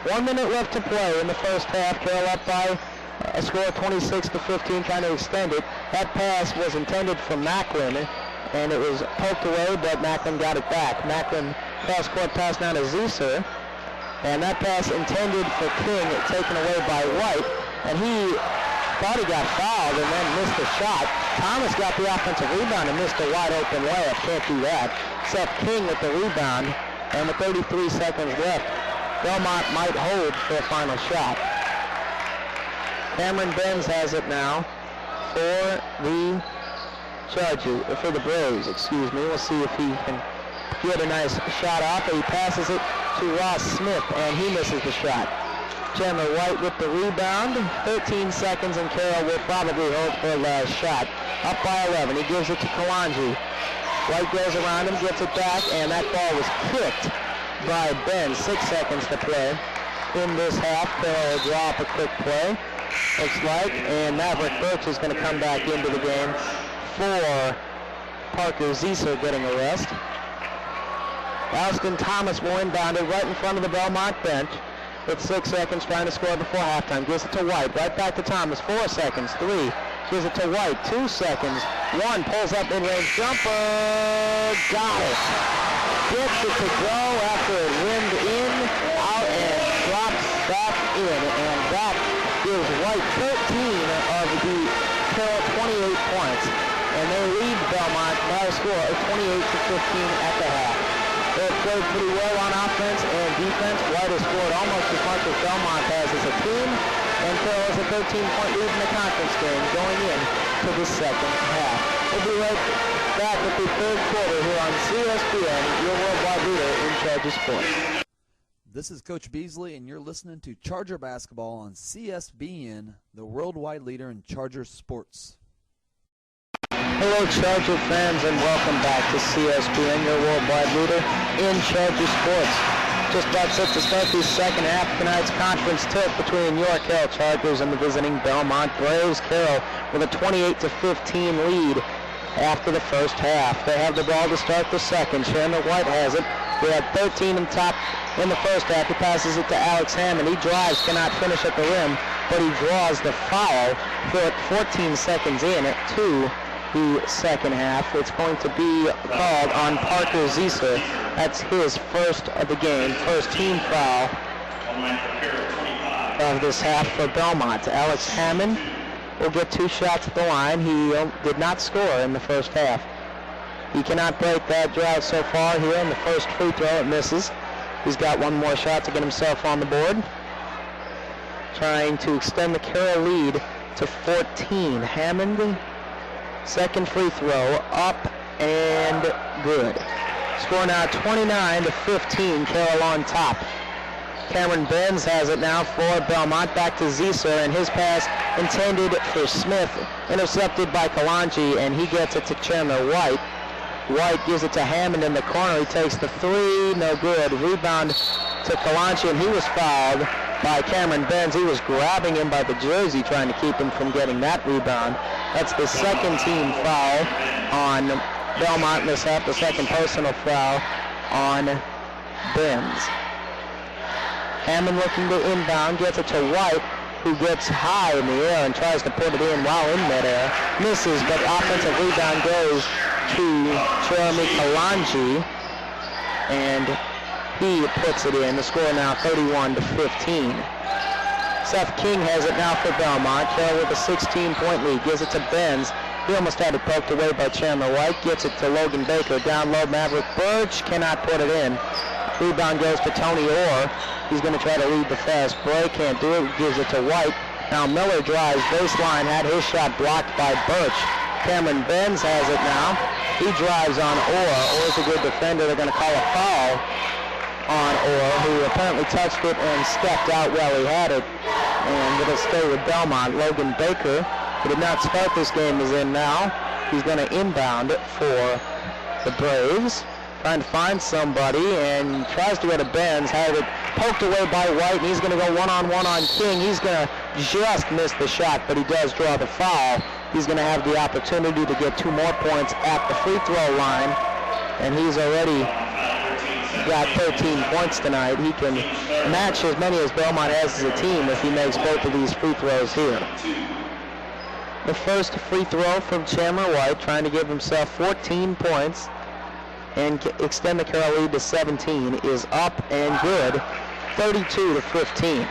1 minute left to play in the first half. Carroll up by a score of 26-15, trying to extend it. That pass was intended for Macklin, and it was poked away, but Macklin got it back. Macklin cross-court pass now to Zieser, and that pass intended for King, taken away by White, and he thought he got fouled and then missed the shot. Thomas got the offensive rebound and missed a wide-open layup. Can't do that. Seth King with the rebound, and with 33 seconds left, Bellmont might hold for a final shot. Cameron Benz has it now for the Chargers, for the Braves, excuse me. We'll see if he can get a nice shot off. He passes it to Ross Smith, and he misses the shot. Chandler White with the rebound. 13 seconds, and Carroll will probably hold for a last shot. Up by 11. He gives it to Kalanji. White goes around him, gets it back, and that ball was kicked by Ben. 6 seconds to play in this half. Carroll will draw up a quick play, looks like, and Maverick Birch is going to come back into the game for Parker Zieser getting a rest. Austin Thomas will inbound it right in front of the Bellmont bench with 6 seconds, trying to score before halftime. Gives it to White, right back to Thomas. 4 seconds, 3. Gives it to White, 2 seconds. 1, pulls up mid-range jumper. Got it. Gets it to go after it rimmed in, out, and drops back in. And that gives White 13 of the Carroll 28 points. And they lead Bellmont by a score of 28-15 at the half. They've played pretty well on offense and defense. White has scored almost as much as Bellmont has as a team. And Carroll has a 13-point lead in the conference game going in to the second half. We'll be right back with the third quarter here on CSBN, your worldwide leader in Charger sports. This is Coach Beasley, and you're listening to Charger basketball on CSBN, the worldwide leader in Charger sports. Hello, Charger fans, and welcome back to CSBN, your worldwide leader in Charger sports. Just about set to start the second half of tonight's conference tilt between York Hill Chargers and the visiting Bellmont Braves. Carroll with a 28-15 lead after the first half. They have the ball to start the second. Chandler White has it. We had 13 in top in the first half. He passes it to Alex Hammond. He drives, cannot finish at the rim, but he draws the foul for 14 seconds in to the second half. It's going to be called on Parker Zieser. That's his first of the game, first team foul. of this half for Bellmont. Alex Hammond will get 2 shots at the line. He did not score in the first half. He cannot break that drought so far here in the first free throw. It misses. He's got 1 more shot to get himself on the board. Trying to extend the Carroll lead to 14. Hammond, second free throw, up and good. Score now 29-15, Carroll on top. Cameron Benz has it now for Bellmont, back to Zieser, and his pass intended for Smith, intercepted by Kalanji, and he gets it to Chandler White. White gives it to Hammond in the corner. He takes the 3, no good. Rebound to Kalanji, and he was fouled by Cameron Benz. He was grabbing him by the jersey, trying to keep him from getting that rebound. That's the second team foul on Bellmont in this half, the second personal foul on Benz. Hammond looking to inbound, gets it to White, who gets high in the air and tries to put it in while in midair. Misses, but offensive rebound goes to Jeremy Kalanji, and he puts it in. The score now 31-15. Seth King has it now for Bellmont. Carroll with a 16-point lead. Gives it to Benz. He almost had it poked away by Chandler White. Gets it to Logan Baker. Down low, Maverick Birch cannot put it in. Rebound goes to Tony Orr. He's going to try to lead the fast break. Can't do it. Gives it to White. Now Miller drives baseline. Had his shot blocked by Birch. Cameron Benz has it now. He drives on Orr. Orr's a good defender. They're going to call a foul on Orr, who apparently touched it and stepped out while he had it. And it'll stay with Bellmont. Logan Baker, who did not start this game, is in now. He's going to inbound for the Braves. Trying to find somebody and tries to go to Benz. Had it poked away by White, and he's going to go one-on-one on King. He's going to just miss the shot, but he does draw the foul. He's going to have the opportunity to get 2 more points at the free throw line, and he's already got 13 points tonight. He can match as many as Bellmont has as a team if he makes both of these free throws here. The first free throw from Chandler White, trying to give himself 14 points and extend the Carroll lead to 17, is up and good, 32-15.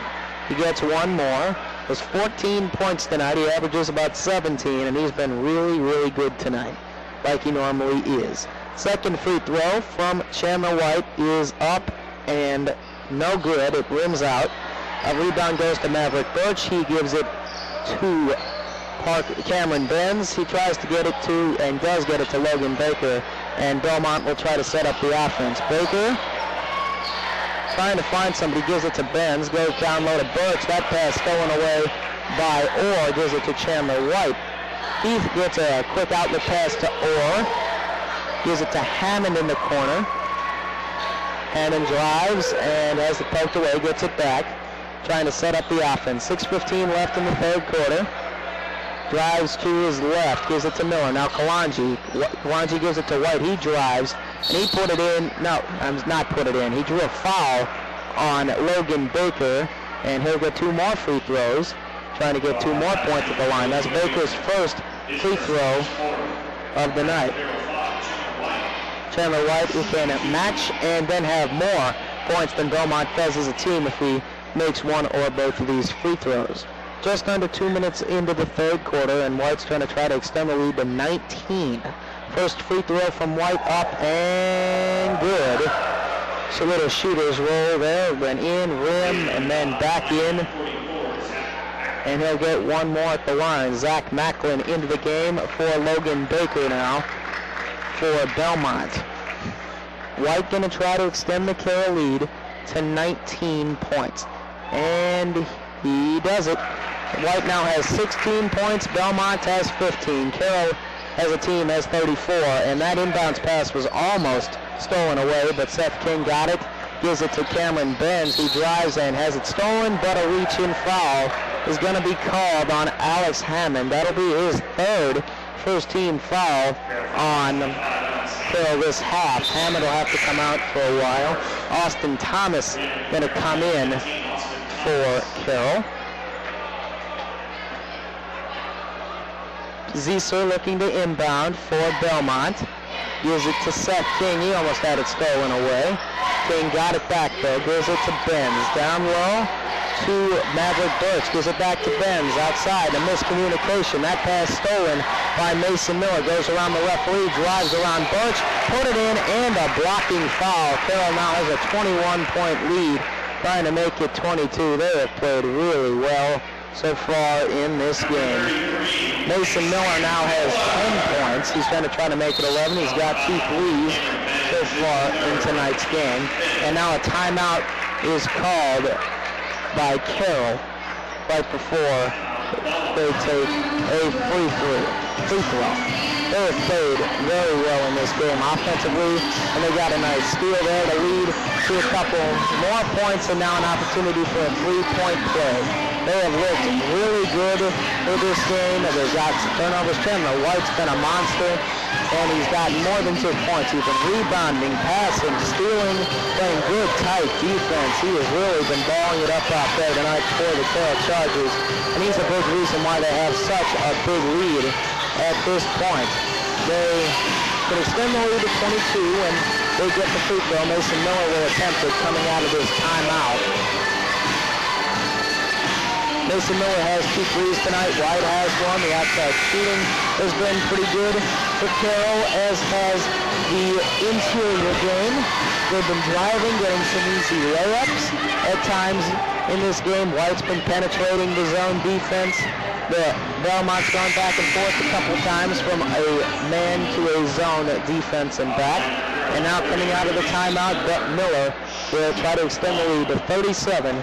He gets 1 more. Has 14 points tonight. He averages about 17, and he's been really, really good tonight, like he normally is. Second free throw from Chandler White is up and no good. It rims out. A rebound goes to Maverick Birch. He gives it to Cameron Benz. He tries to get it to, and does get it to Logan Baker, and Bellmont will try to set up the offense. Baker trying to find somebody, gives it to Benz, goes down low to Birch. That pass stolen away by Orr, gives it to Chandler White. He gets a quick outlet pass to Orr, gives it to Hammond in the corner. Hammond drives and has it poked away, gets it back, trying to set up the offense. 6:15 left in the third quarter. Drives to his left, gives it to Miller. Now Kalanji gives it to White. He drives, and he put it in. No, not put it in. He drew a foul on Logan Baker, and he'll get 2 more free throws, trying to get 2 more points at the line. That's Baker's first free throw of the night. Chandler White, who can match and then have more points than Bellmont does as a team if he makes 1 or both of these free throws. Just under 2 minutes into the third quarter, and White's trying to try to extend the lead to 19. First free throw from White, up and good. So little shooter's roll there, went in, rim, and then back in. And he'll get 1 more at the line. Zach Macklin into the game for Logan Baker now for Bellmont. White going to try to extend the Carroll lead to 19 points. And he does it. White now has 16 points. Bellmont has 15. Carroll as a team has 34. And that inbounds pass was almost stolen away, but Seth King got it. Gives it to Cameron Benz. He drives and has it stolen, but a reach-in foul is going to be called on Alex Hammond. That'll be his third first-team foul on Carroll this half. Hammond will have to come out for a while. Austin Thomas going to come in for Carroll. Zieser looking to inbound for Bellmont. Gives it to Seth King. He almost had it stolen away. King got it back though, gives it to Benz. Down low to Maverick Birch, gives it back to Benz. Outside, a miscommunication. That pass stolen by Mason Miller. Goes around the referee, drives around Birch, put it in, and a blocking foul. Carroll now has a 21-point lead, trying to make it 22. They have played really well so far in this game. Mason Miller now has 10 points. He's going to try to make it 11. He's got 2 threes so far in tonight's game. And now a timeout is called by Carroll right before they take a free throw. They have played very well in this game offensively, and they got a nice steal there to lead to a couple more points, and now an opportunity for a 3-point play. They have looked really good for this game. They've got some turnovers. Chandler White's been a monster, and he's gotten more than 2 points. He's been rebounding, passing, stealing, playing good, tight defense. He has really been balling it up out there tonight for the Carroll Chargers, and he's a big reason why they have such a big lead at this point. They can extend the lead to 22, and they get the free throw. Mason Miller will attempt it coming out of this timeout. Mason Miller has 2 threes tonight. White has 1. The outside shooting has been pretty good for Carroll, as has the interior game. They've been driving, getting some easy layups at times in this game. White's been penetrating the zone defense. The Bellmont's gone back and forth a couple times from a man to a zone defense and back. And now coming out of the timeout, Miller will try to extend the lead to 37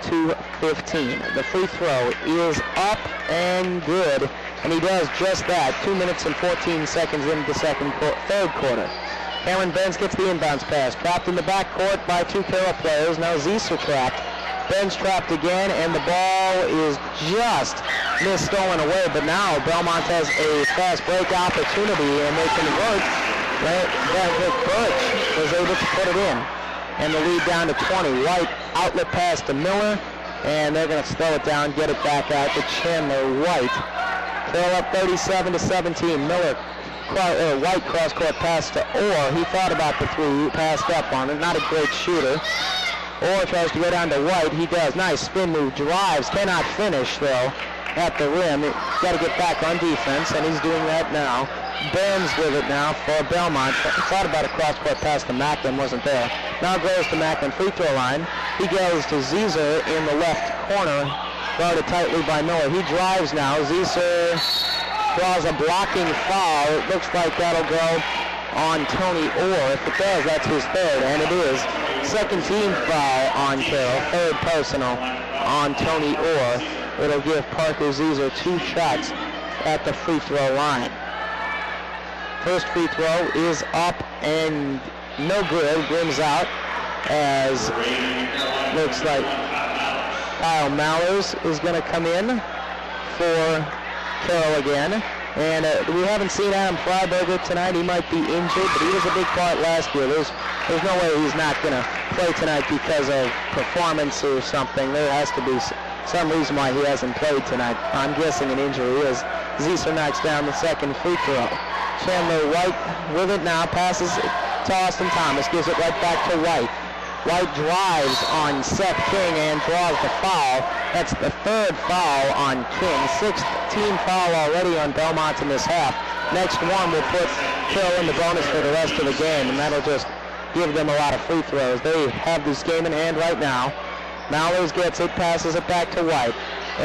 to 15. The free throw is up and good, and he does just that. 2 minutes and 14 seconds into the third quarter. Cameron Benz gets the inbounds pass. Trapped in the backcourt by 2 Carroll players. Now Zeeser trapped. Benz trapped again, and the ball is just stolen away. But now Bellmont has a fast break opportunity, and they convert. Maverick Birch was able to put it in, and the lead down to 20. White outlet pass to Miller, and they're going to slow it down, get it back out to Chandler White. Carroll up 37 to 17. Miller, White cross-court pass to Orr. He thought about the 3, passed up on it. Not a great shooter. Orr tries to go down to White. He does. Nice spin move. Drives. Cannot finish, though, at the rim. Got to get back on defense, and he's doing that now. Benz with it now for Bellmont. Thought about a cross-court pass to Macklin. Wasn't there. Now goes to Macklin free throw line. He goes to Zeeser in the left corner. Guarded tightly by Miller. He drives now. Zeeser draws a blocking foul. It looks like that'll go on Tony Orr. If it does, that's his third, and it is. Second team foul on Carroll. Third personal on Tony Orr. It'll give Parker Zeeser 2 shots at the free throw line. First free throw is up and no good. Rims out, as looks like Kyle Mallers is going to come in for Carroll again. And we haven't seen Adam Freiberger tonight. He might be injured, but he was a big part last year. There's no way he's not going to play tonight because of performance or something. There has to be some reason why he hasn't played tonight. I'm guessing an injury is. Zeeser knocks down the second free throw. Chandler White with it now, passes to Austin Thomas, gives it right back to White. White drives on Seth King and draws the foul. That's the third foul on King. 6th team foul already on Bellmont in this half. Next one will put Carroll in the bonus for the rest of the game, and that'll just give them a lot of free throws. They have this game in hand right now. Mallers gets it, passes it back to White.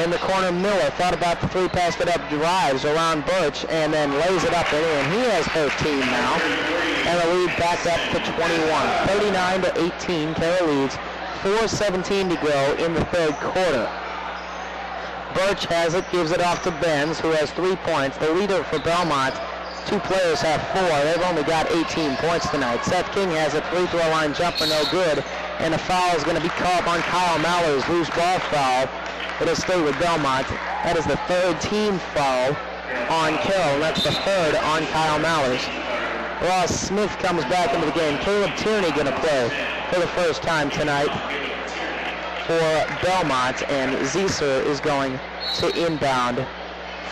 In the corner, Miller thought about the 3, passed it up, drives around Birch, and then lays it up and in. He has 13 now, and the lead back up to 21. 39 to 18, Carroll leads. 4:17 to go in the third quarter. Birch has it, gives it off to Benz, who has 3 points. The leader for Bellmont, 2 players have 4. They've only got 18 points tonight. Seth King has a free throw line jumper, no good, and a foul is going to be called on Kyle Mallers, loose ball foul. It'll stay with Bellmont. That is the third team foul on Carroll, and that's the third on Kyle Mallers. Ross Smith comes back into the game. Caleb Tierney going to play for the first time tonight for Bellmont, and Zeeser is going to inbound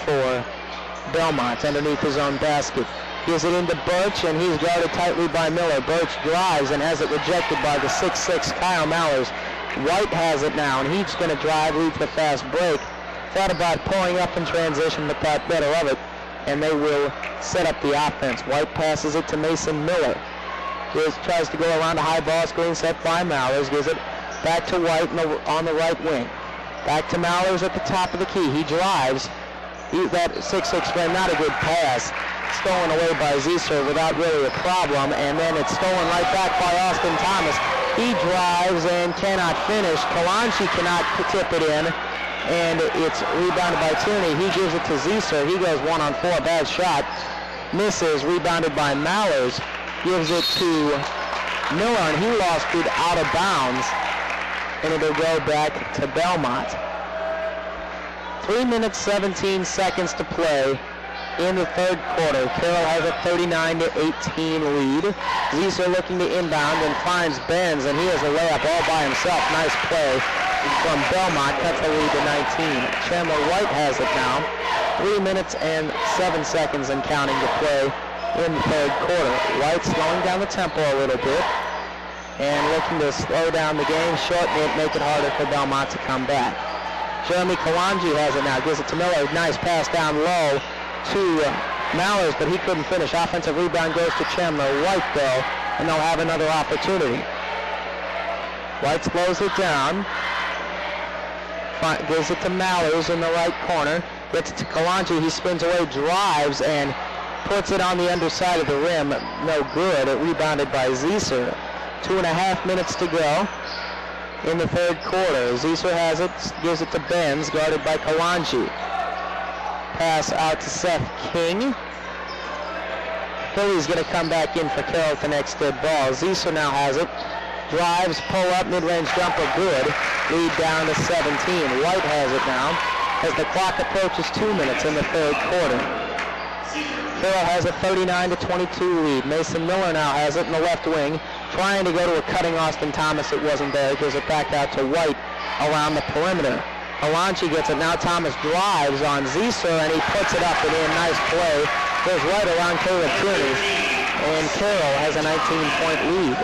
for Bellmont underneath his own basket. Gives it into Birch, and he's guarded tightly by Miller. Birch drives and has it rejected by the 6'6" Kyle Mallers. White has it now, and he's going to drive, leads the fast break. Thought about pulling up in transition, but thought better of it, and they will set up the offense. White passes it to Mason Miller. Tries to go around a high ball screen set by Mallers. Gives it back to White on the right wing. Back to Mallers at the top of the key. He drives. That 6'6" frame, not a good pass. Stolen away by Zieser without really a problem, and then it's stolen right back by Austin Thomas. He drives and cannot finish. Kalanchi cannot tip it in, and it's rebounded by Tierney. He gives it to Zieser. He goes 1-on-4, bad shot. Misses, rebounded by Mallers. Gives it to Miller, and he lost it out of bounds, and it'll go back to Bellmont. 3 minutes, 17 seconds to play in the third quarter. Carroll has a 39-18 lead. Zieser looking to inbound and finds Benz, and he has a layup all by himself. Nice play from Bellmont. Cuts the lead to 19. Chandler White has it now. 3 minutes and 7 seconds and counting to play in the third quarter. White slowing down the tempo a little bit and looking to slow down the game, shorten it, make it harder for Bellmont to come back. Jeremy Kalanji has it now. Gives it to Miller. Nice pass down low to Mallers, but he couldn't finish. Offensive rebound goes to Chandler White, though, and they'll have another opportunity. White slows it down. Gives it to Mallers in the right corner. Gets it to Kalanji. He spins away, drives, and puts it on the underside of the rim. No good. It rebounded by Zieser. 2.5 minutes to go in the third quarter. Zieser has it. Gives it to Benz, guarded by Kalanji. Pass out to Seth King. Philly's going to come back in for Carroll with the next good ball. Zieser now has it. Drives, pull up, mid-range jumper, good. Lead down to 17. White has it now as the clock approaches 2 minutes in the third quarter. Carroll has a 39-22 lead. Mason Miller now has it in the left wing, trying to go to a cutting Austin Thomas. It wasn't there. Gives it back out to White around the perimeter. Alanchi gets it now. Thomas drives on Zieser, and he puts it up and in. Nice play. Goes right around Caleb Tierney, and Carroll has a 19-point lead.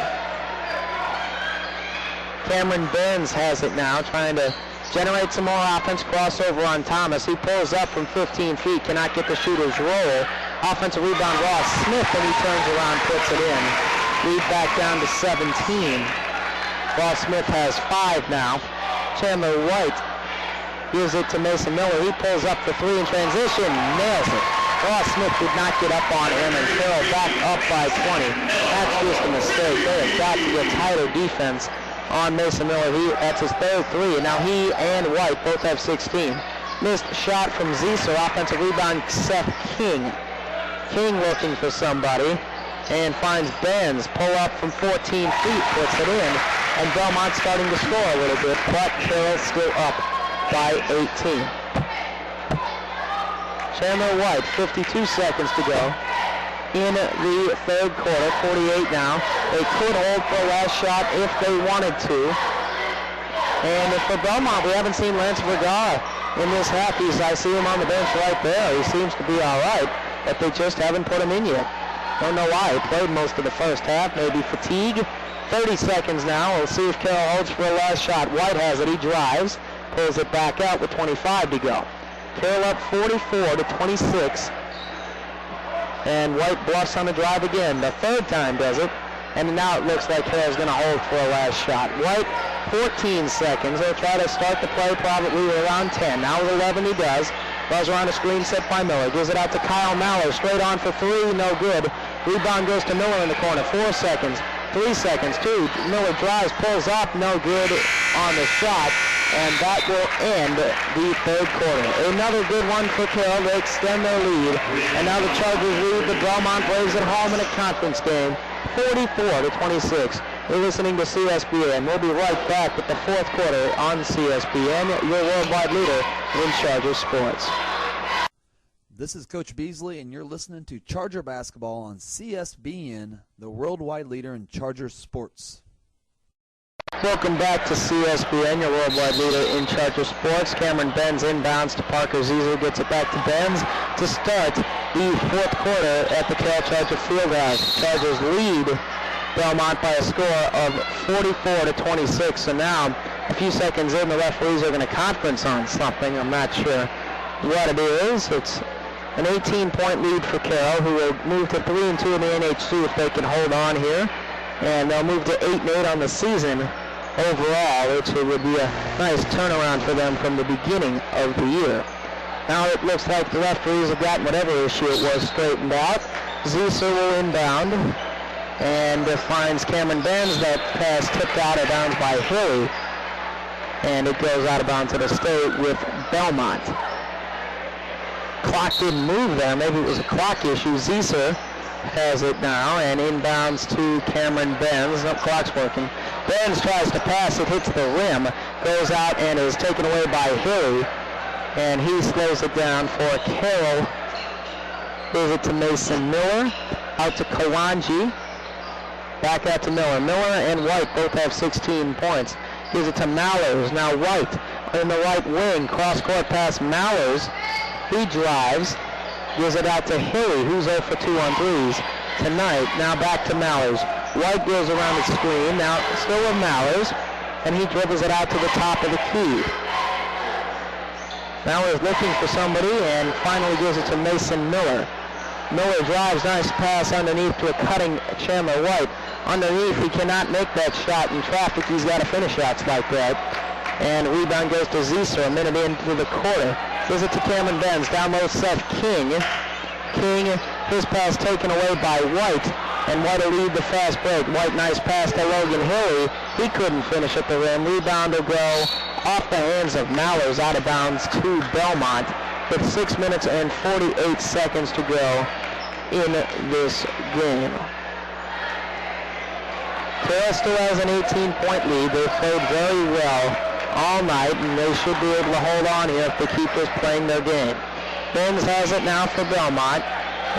Cameron Benz has it now, trying to generate some more offense. Crossover on Thomas. He pulls up from 15 feet, cannot get the shooter's roll. Offensive rebound, Ross Smith, and he turns around, puts it in. Lead back down to 17. Ross Smith has 5 now. Chandler White gives it to Mason Miller. He pulls up the 3 in transition, nails it. Ross Smith did not get up on him, and Carroll back up by 20. That's just a mistake. They have got to get tighter defense on Mason Miller. That's his third 3, and now he and White both have 16. Missed shot from Zieser. Offensive rebound, Seth King. King looking for somebody and finds Benz. Pull up from 14 feet, puts it in, and Bellmont starting to score a little bit, but Carroll still up by 18. Chandler White, 52 seconds to go in the third quarter, 48 now. They could hold for a last shot if they wanted to. And for Bellmont, we haven't seen Lance Vergara in this half. I see him on the bench right there. He seems to be all right, but they just haven't put him in yet. Don't know why. He played most of the first half, maybe fatigue. 30 seconds now. We'll see if Carroll holds for a last shot. White has it. He drives. Pulls it back out with 25 to go. Carroll up 44-26. And White bluffs on the drive again. The third time does it. And now it looks like Carroll's going to hold for a last shot. White, 14 seconds. They'll try to start the play probably around 10. Now with 11 he does. Buzz around a screen set by Miller. Gives it out to Kyle Mallers. Straight on for 3. No good. Rebound goes to Miller in the corner. 4 seconds. 3 seconds. 2. Miller drives. Pulls up. No good on the shot. And that will end the third quarter. Another good one for Carroll. They extend their lead. And now the Chargers lead the Bellmont Braves at home in a conference game, 44-26. You're listening to CSBN. We'll be right back with the fourth quarter on CSBN, your worldwide leader in Charger sports. This is Coach Beasley, and you're listening to Charger basketball on CSBN, the worldwide leader in Charger sports. Welcome back to CSBN, your worldwide leader in Charger sports. Cameron Benz inbounds to Parker Zeeser, gets it back to Benz to start the fourth quarter at the Carroll Charger Fieldhouse. Chargers lead Bellmont by a score of 44-26. So now, a few seconds in, the referees are going to conference on something. I'm not sure what it is. It's an 18-point lead for Carroll, who will move to 3-2 in the NHC if they can hold on here. And they'll move to 8-8 on the season overall, which would be a nice turnaround for them from the beginning of the year. Now it looks like the referees have gotten whatever issue it was straightened out. Zeeser will inbound and finds Cameron Benz. That pass tipped out of bounds by Hilly, and it goes out of bounds to the state with Bellmont. Clock didn't move there. Maybe it was a clock issue. Zeeser has it now and inbounds to Cameron Benz. No, clock's working. Benz tries to pass it, hits the rim, goes out and is taken away by Hilly, and he slows it down for Carroll. Gives it to Mason Miller, out to Kawanji, back out to Miller. Miller and White both have 16 points. Gives it to Mallers. Now White in the right wing, cross-court pass Mallers. He drives. Gives it out to Hilly, who's 0 for 2 on threes tonight. Now back to Mallers. White goes around the screen. Now still with Mallers, and he dribbles it out to the top of the key. Mallers looking for somebody and finally gives it to Mason Miller. Miller drives, nice pass underneath to a cutting Chandler White. Underneath, he cannot make that shot in traffic. He's got to finish shots like that. And rebound goes to Zeeser a minute into the quarter. Gives it to Cameron Benz. Down low, Seth King. King, his pass taken away by White. And White will lead the fast break. White, nice pass to Logan Hilly. He couldn't finish at the rim. Rebound will go off the hands of Mallers, out of bounds to Bellmont with 6 minutes and 48 seconds to go in this game. Carroll still has an 18-point lead. They've played very well all night, and they should be able to hold on here if they keep just playing their game. Benz has it now for Bellmont,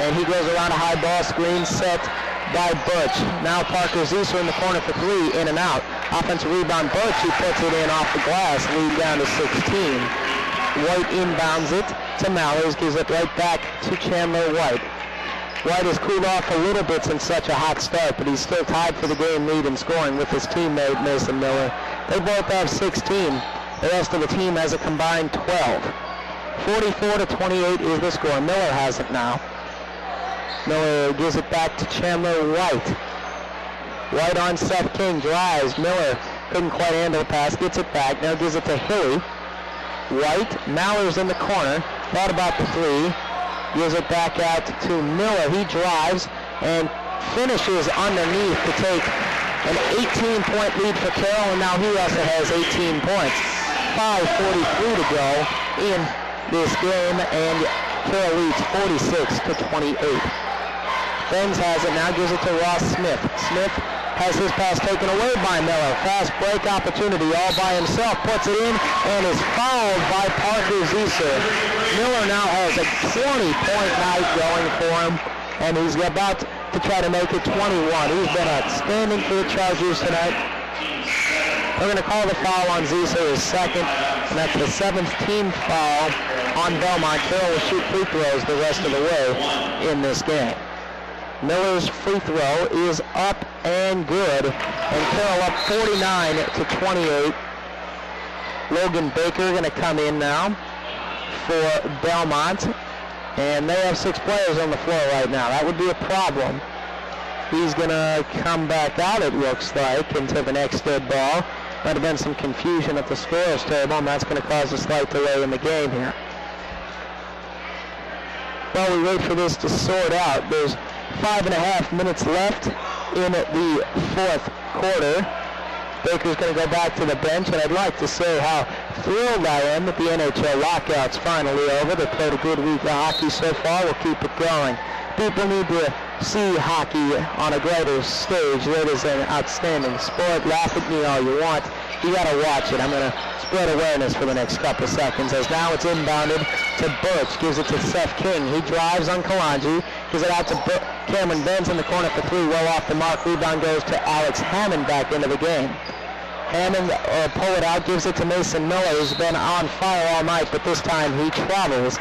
and he goes around a high ball screen set by Birch. Now Parker Zeeser in the corner for three, in and out. Offensive rebound, Birch, he puts it in off the glass, lead down to 16. White inbounds it to Mallers, gives it right back to Chandler White. White has cooled off a little bit since such a hot start, but he's still tied for the game lead in scoring with his teammate Mason Miller. They both have 16. The rest of the team has a combined 12. 44-28 is the score. Miller has it now. Miller gives it back to Chandler White. White on Seth King, drives. Miller couldn't quite handle the pass, gets it back. Now gives it to Hilly. White, Mallers in the corner. Thought about the three. Gives it back out to Miller. He drives and finishes underneath to take an 18-point lead for Carroll, and now he also has 18 points. 5:43 to go in this game, and Carroll leads 46-28. Benz has it now, gives it to Ross Smith. Smith has his pass taken away by Miller. Fast break opportunity all by himself, puts it in, and is fouled by Parker Zeeser. Miller now has a 20-point night going for him, and he's about to try to make it 21. He's been outstanding for the Chargers tonight. We're going to call the foul on Zeeser, his second, and that's the 7th team foul on Bellmont. Carroll will shoot free throws the rest of the way in this game. Miller's free throw is up and good, and Carroll up 49-28. Logan Baker going to come in now for Bellmont, and they have 6 players on the floor right now. That would be a problem. He's going to come back out, it looks like, into the next dead ball. Might have been some confusion at the scorer's table, and that's going to cause a slight delay in the game here. While we wait for this to sort out, there's 5.5 minutes left in the fourth quarter. Baker's going to go back to the bench, and I'd like to say how thrilled I am that the NHL lockout's finally over. They've played a good week of hockey so far. We'll keep it going. People need to see hockey on a greater stage. That is an outstanding sport. Laugh at me all you want. You got to watch it. I'm going to spread awareness for the next couple seconds, as now it's inbounded to Birch. Gives it to Seth King. He drives on Kalanji. Gives it out to Cameron Benz in the corner for three. Well off the mark. Rebound goes to Alex Hammond back into the game. Hammond pull it out, gives it to Mason Miller, who's been on fire all night, but this time he travels.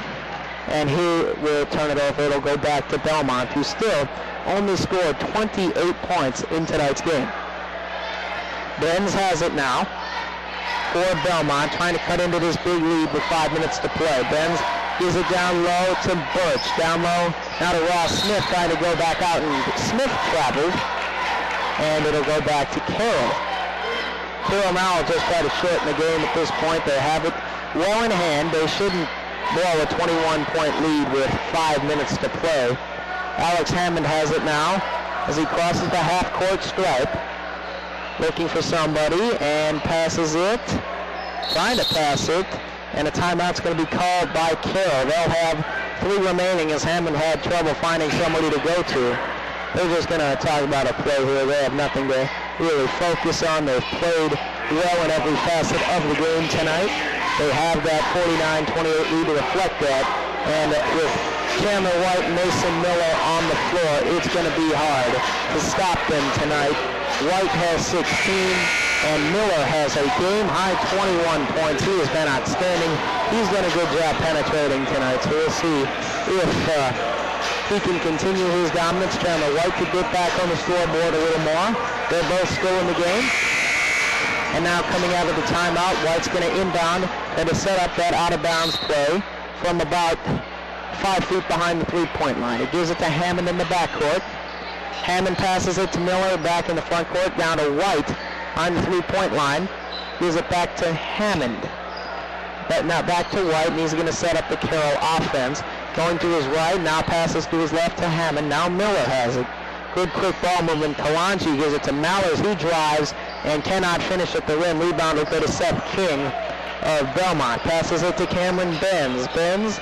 And he will turn it over. It'll go back to Bellmont, who still only scored 28 points in tonight's game. Benz has it now for Bellmont, trying to cut into this big lead with 5 minutes to play. Benz gives it down low to Birch. Down low now to Ross Smith, trying to go back out, and Smith traveled. And it'll go back to Carroll. Carroll now will just try to shorten the game at this point. They have it well in hand. They shouldn't blow a 21-point lead with 5 minutes to play. Alex Hammond has it now as he crosses the half-court stripe, looking for somebody, and passes it, trying to pass it, and a timeout's going to be called by Carroll. They'll have 3 remaining as Hammond had trouble finding somebody to go to. They're just going to talk about a play here. They have nothing to really focus on. They've played well in every facet of the game tonight. They have that 49-28 lead to reflect that. And with Chandler White and Mason Miller on the floor, it's going to be hard to stop them tonight. White has 16, and Miller has a game-high 21 points. He has been outstanding. He's done a good job penetrating tonight, so we'll see if he can continue his dominance. Chandler White could get back on the scoreboard a little more. They're both still in the game. And now coming out of the timeout, White's going to inbound and to set up that out-of-bounds play from about 5 feet behind the three-point line. He gives it to Hammond in the backcourt. Hammond passes it to Miller back in the front court, down to White on the three-point line. Gives it back to Hammond. But now back to White, and he's going to set up the Carroll offense. Going to his right, now passes to his left to Hammond. Now Miller has it. Good quick ball movement. Kalanji gives it to Mallers. He drives and cannot finish at the rim. Rebound will go to Seth King of Bellmont. Passes it to Cameron Benz. Benz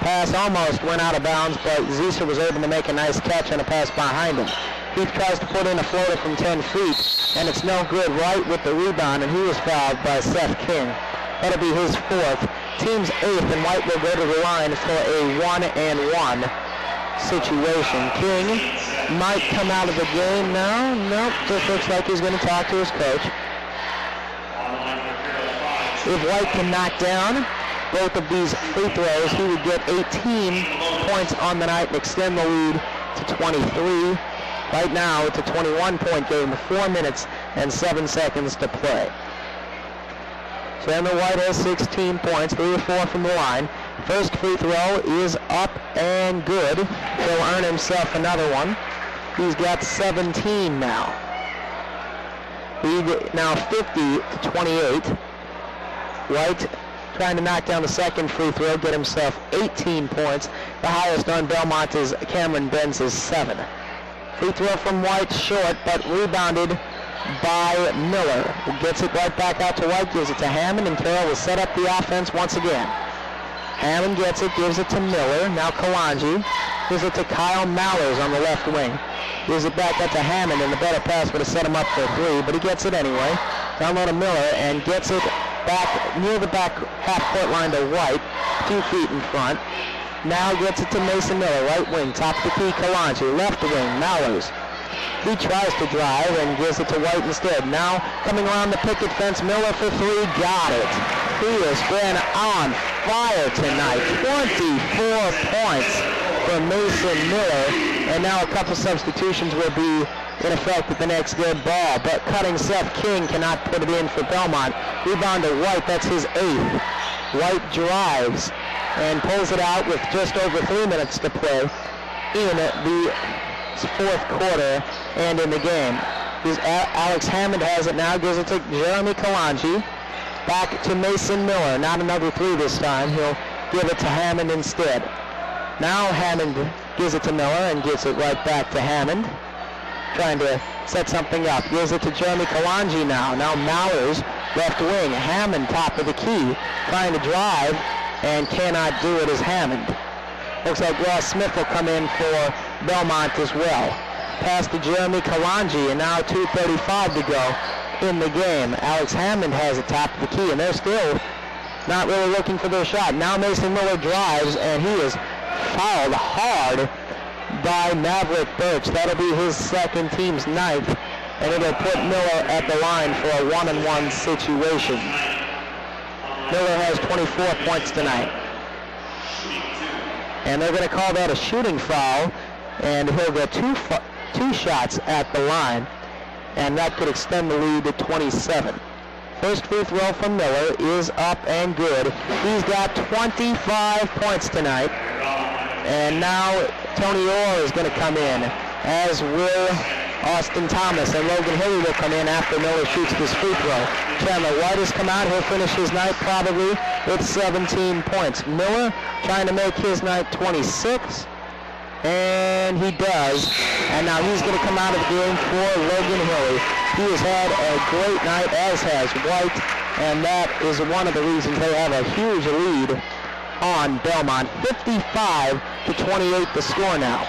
pass almost went out of bounds, but Zieser was able to make a nice catch and a pass behind him. Heath tries to put in a floater from 10 feet, and it's no good. Right with the rebound, and he was fouled by Seth King. That'll be his 4th. Team's 8th, and White will go to the line for a 1-and-1 situation. King might come out of the game now. Nope, just looks like he's going to talk to his coach. If White can knock down both of these free throws, he would get 18 points on the night and extend the lead to 23. Right now, it's a 21-point game with 4 minutes and 7 seconds to play. Chandler White has 16 points, 3 or 4 from the line. First free throw is up and good. He'll earn himself another one. He's got 17 now. Lead now 50-28. White trying to knock down the second free throw, get himself 18 points. The highest on Bellmont is Cameron Benz's 7. Free throw from White short, but rebounded by Miller. Who gets it right back out to White, gives it to Hammond, and Carroll will set up the offense once again. Hammond gets it, gives it to Miller. Now Kalanji gives it to Kyle Mallers on the left wing. Gives it back up to Hammond, and the better pass would have set him up for 3, but he gets it anyway. Down low to Miller, and gets it back near the back half-court line to White, 2 feet in front. Now gets it to Mason Miller, right wing, top of the key, Kalanji. Left wing, Mallers. He tries to drive and gives it to White instead. Now coming around the picket fence, Miller for 3, got it. He has been on fire tonight. 24 points for Mason Miller, and now a couple substitutions will be in effect at the next good ball, but cutting Seth King cannot put it in for Bellmont. Rebound to White, that's his 8th. White drives and pulls it out with just over 3 minutes to play in the 4th quarter and in the game. Alex Hammond has it now, gives it to Jeremy Kalanji. Back to Mason Miller, not another 3 this time. He'll give it to Hammond instead. Now Hammond gives it to Miller and gives it right back to Hammond. Trying to set something up. Gives it to Jeremy Kalanji now. Now Mallers, left wing. Hammond, top of the key. Trying to drive and cannot do it as Hammond. Looks like Ross Smith will come in for Bellmont as well. Pass to Jeremy Kalanji, and now 2:35 to go in the game. Alex Hammond has it top of the key, and they're still not really looking for their shot. Now Mason Miller drives, and he is fouled hard by Maverick Birch. That'll be his 2nd, team's 9th. and it'll put Miller at the line for a 1-on-1 situation. Miller has 24 points tonight. And they're going to call that a shooting foul, and he'll get two shots at the line, and that could extend the lead to 27. First free throw from Miller is up and good. He's got 25 points tonight. And now Tony Orr is going to come in, as will Austin Thomas, and Logan Hilly will come in after Miller shoots this free throw. Chandler White has come out. He'll finish his night probably with 17 points. Miller trying to make his night 26. And he does. And now he's going to come out of the game for Logan Hilly. He has had a great night, as has White, and that is one of the reasons they have a huge lead on Bellmont. 55-28 the score now.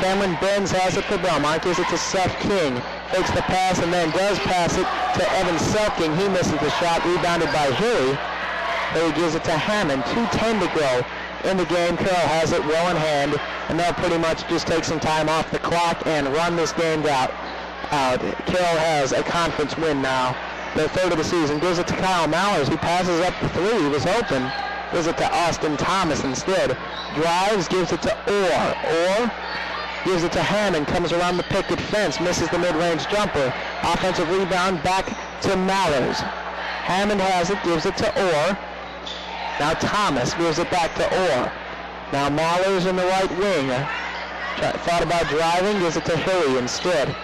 Cameron Benz has it for Bellmont, gives it to Seth King, fakes the pass and then does pass it to Evan Selking. He misses the shot, rebounded by Hilly. Hilly gives it to Hammond, 2:10 to go in the game. Carroll has it well in hand, and they'll pretty much just take some time off the clock and run this game out. Carroll has a conference win now, their third of the season. Gives it to Kyle Mallers, who passes up the three. He was open. Gives it to Austin Thomas instead. Drives, gives it to Orr. Gives it to Hammond, comes around the picket fence, misses the mid-range jumper. Offensive rebound back to Mallers. Hammond has it, gives it to Orr. Now Thomas gives it back to Orr. Now Mallers in the right wing. Thought about driving, gives it to Hilly instead.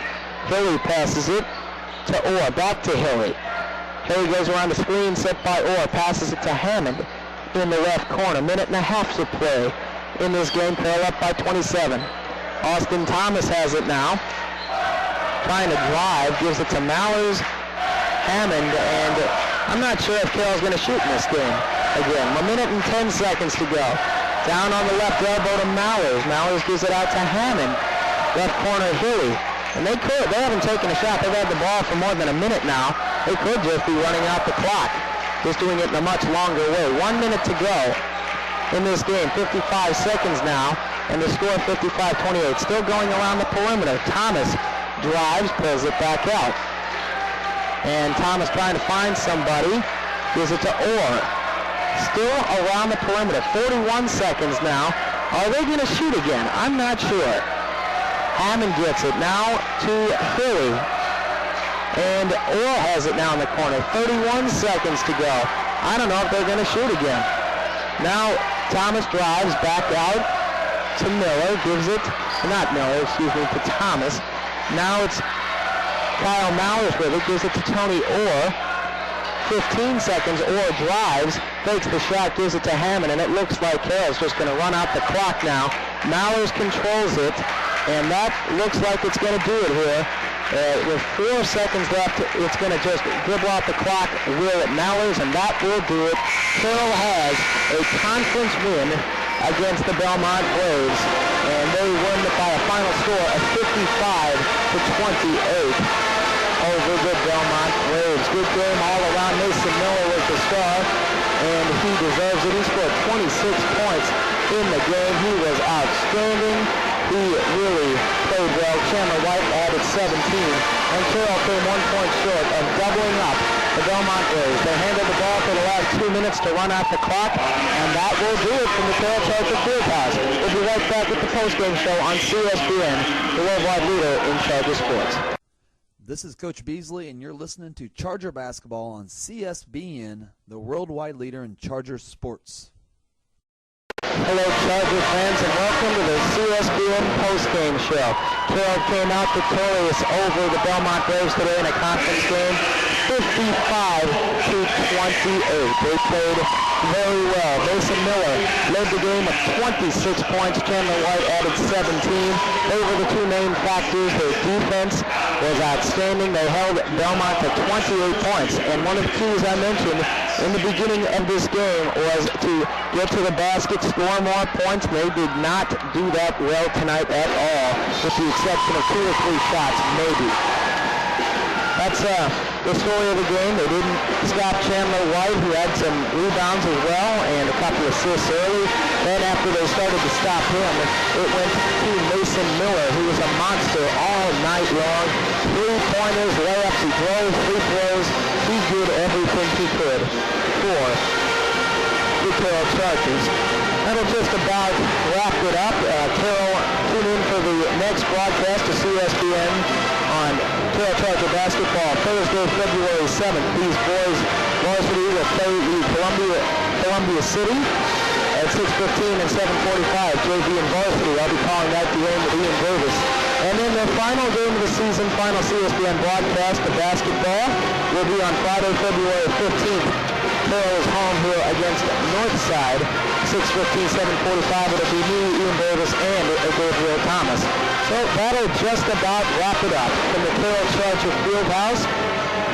Hilly passes it to Orr, back to Hilly. Hilly goes around the screen set by Orr, passes it to Hammond in the left corner. Minute and a half to play in this game. Carroll up by 27. Austin Thomas has it now. Trying to drive, gives it to Mallers, Hammond, and I'm not sure if Carroll's going to shoot in this game again. 1 minute and 10 seconds to go. Down on the left elbow to Mallers. Mallers gives it out to Hammond. Left corner Hilly. And they haven't taken a shot. They've had the ball for more than a minute now. They could just be running out the clock. Just doing it in a much longer way. 1 minute to go in this game. 55 seconds now. And the score 55-28. Still going around the perimeter. Thomas drives, pulls it back out. And Thomas trying to find somebody. Gives it to Orr. Still around the perimeter. 41 seconds now. Are they going to shoot again? I'm not sure. Hammond gets it now to Hilly. And Orr has it now in the corner. 31 seconds to go. I don't know if they're going to shoot again. Now Thomas drives back out to Miller, gives it, to Thomas. Now it's Kyle Mallers with it, gives it to Tony Orr. 15 seconds, Orr drives, fakes the shot, gives it to Hammond, and it looks like Carroll's just going to run out the clock now. Mallers controls it, and that looks like it's going to do it here. With 4 seconds left, it's going to just dribble out the clock, will it Mallers, and that will do it. Carroll has a conference win against the Bellmont Braves, and they win by a final score of 55-28 over the Bellmont Braves. Good game all around. Mason Miller was the star, and he deserves it. He scored 26 points in the game. He was outstanding. He really played well. Chandler White added 17, and Carroll came 1 point short of doubling up the Bellmont Braves. They handled the ball for the last 2 minutes to run out the clock, and that will do it from the Carroll Charger Fieldhouse. We'll be right back with the postgame show on CSBN, the worldwide leader in Charger sports. This is Coach Beasley, and you're listening to Charger Basketball on CSBN, the worldwide leader in Charger sports. Hello, Charger fans, and welcome to the CSBN postgame show. Carroll came out victorious over the Bellmont Braves today in a conference game, 55-28. They played very well. Mason Miller led the game with 26 points. Chandler White added 17. They were the two main factors. Their defense was outstanding. They held Bellmont to 28 points. And one of the keys I mentioned in the beginning of this game was to get to the basket, score more points. They did not do that well tonight at all, with the exception of 2 or 3 shots, maybe. That's the story of the game. They didn't stop Chandler White, who had some rebounds as well and a couple assists early. Then after they started to stop him, it went to Mason Miller, who was a monster all night long. 3-pointers, layups, he drove, free throws. He did everything he could for the Carroll Chargers. That'll just about wrap it up. Carroll, tune in for the next broadcast of CSBN on Carroll Charger basketball Thursday, February 7th. These boys, Varsity, will play the Columbia City at 6:15 and 7:45. JV and Varsity. I'll be calling that game with Ian Davis. And then the final game of the season, final CSBN broadcast of basketball, will be on Friday, February 15th. Carroll is home here against Northside, 6:15, 7:45. It'll be me, Ian Davis, and Gabriel Thomas. So that'll just about wrap it up from the Carroll Charger Fieldhouse.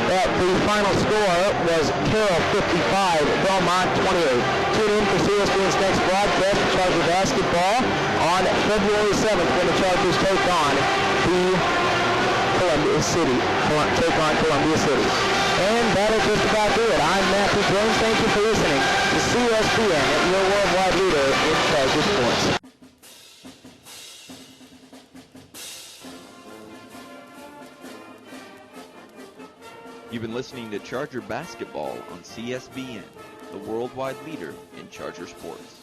The final score was Carroll 55, Bellmont 28. Tune in for CSBN's next broadcast of Charger basketball on February 7th when the Chargers take on Columbia City. And that'll just about do it. I'm Matthew Jones. Thank you for listening to CSBN, your worldwide leader in Charger sports. You've been listening to Charger Basketball on CSBN, the worldwide leader in Charger sports.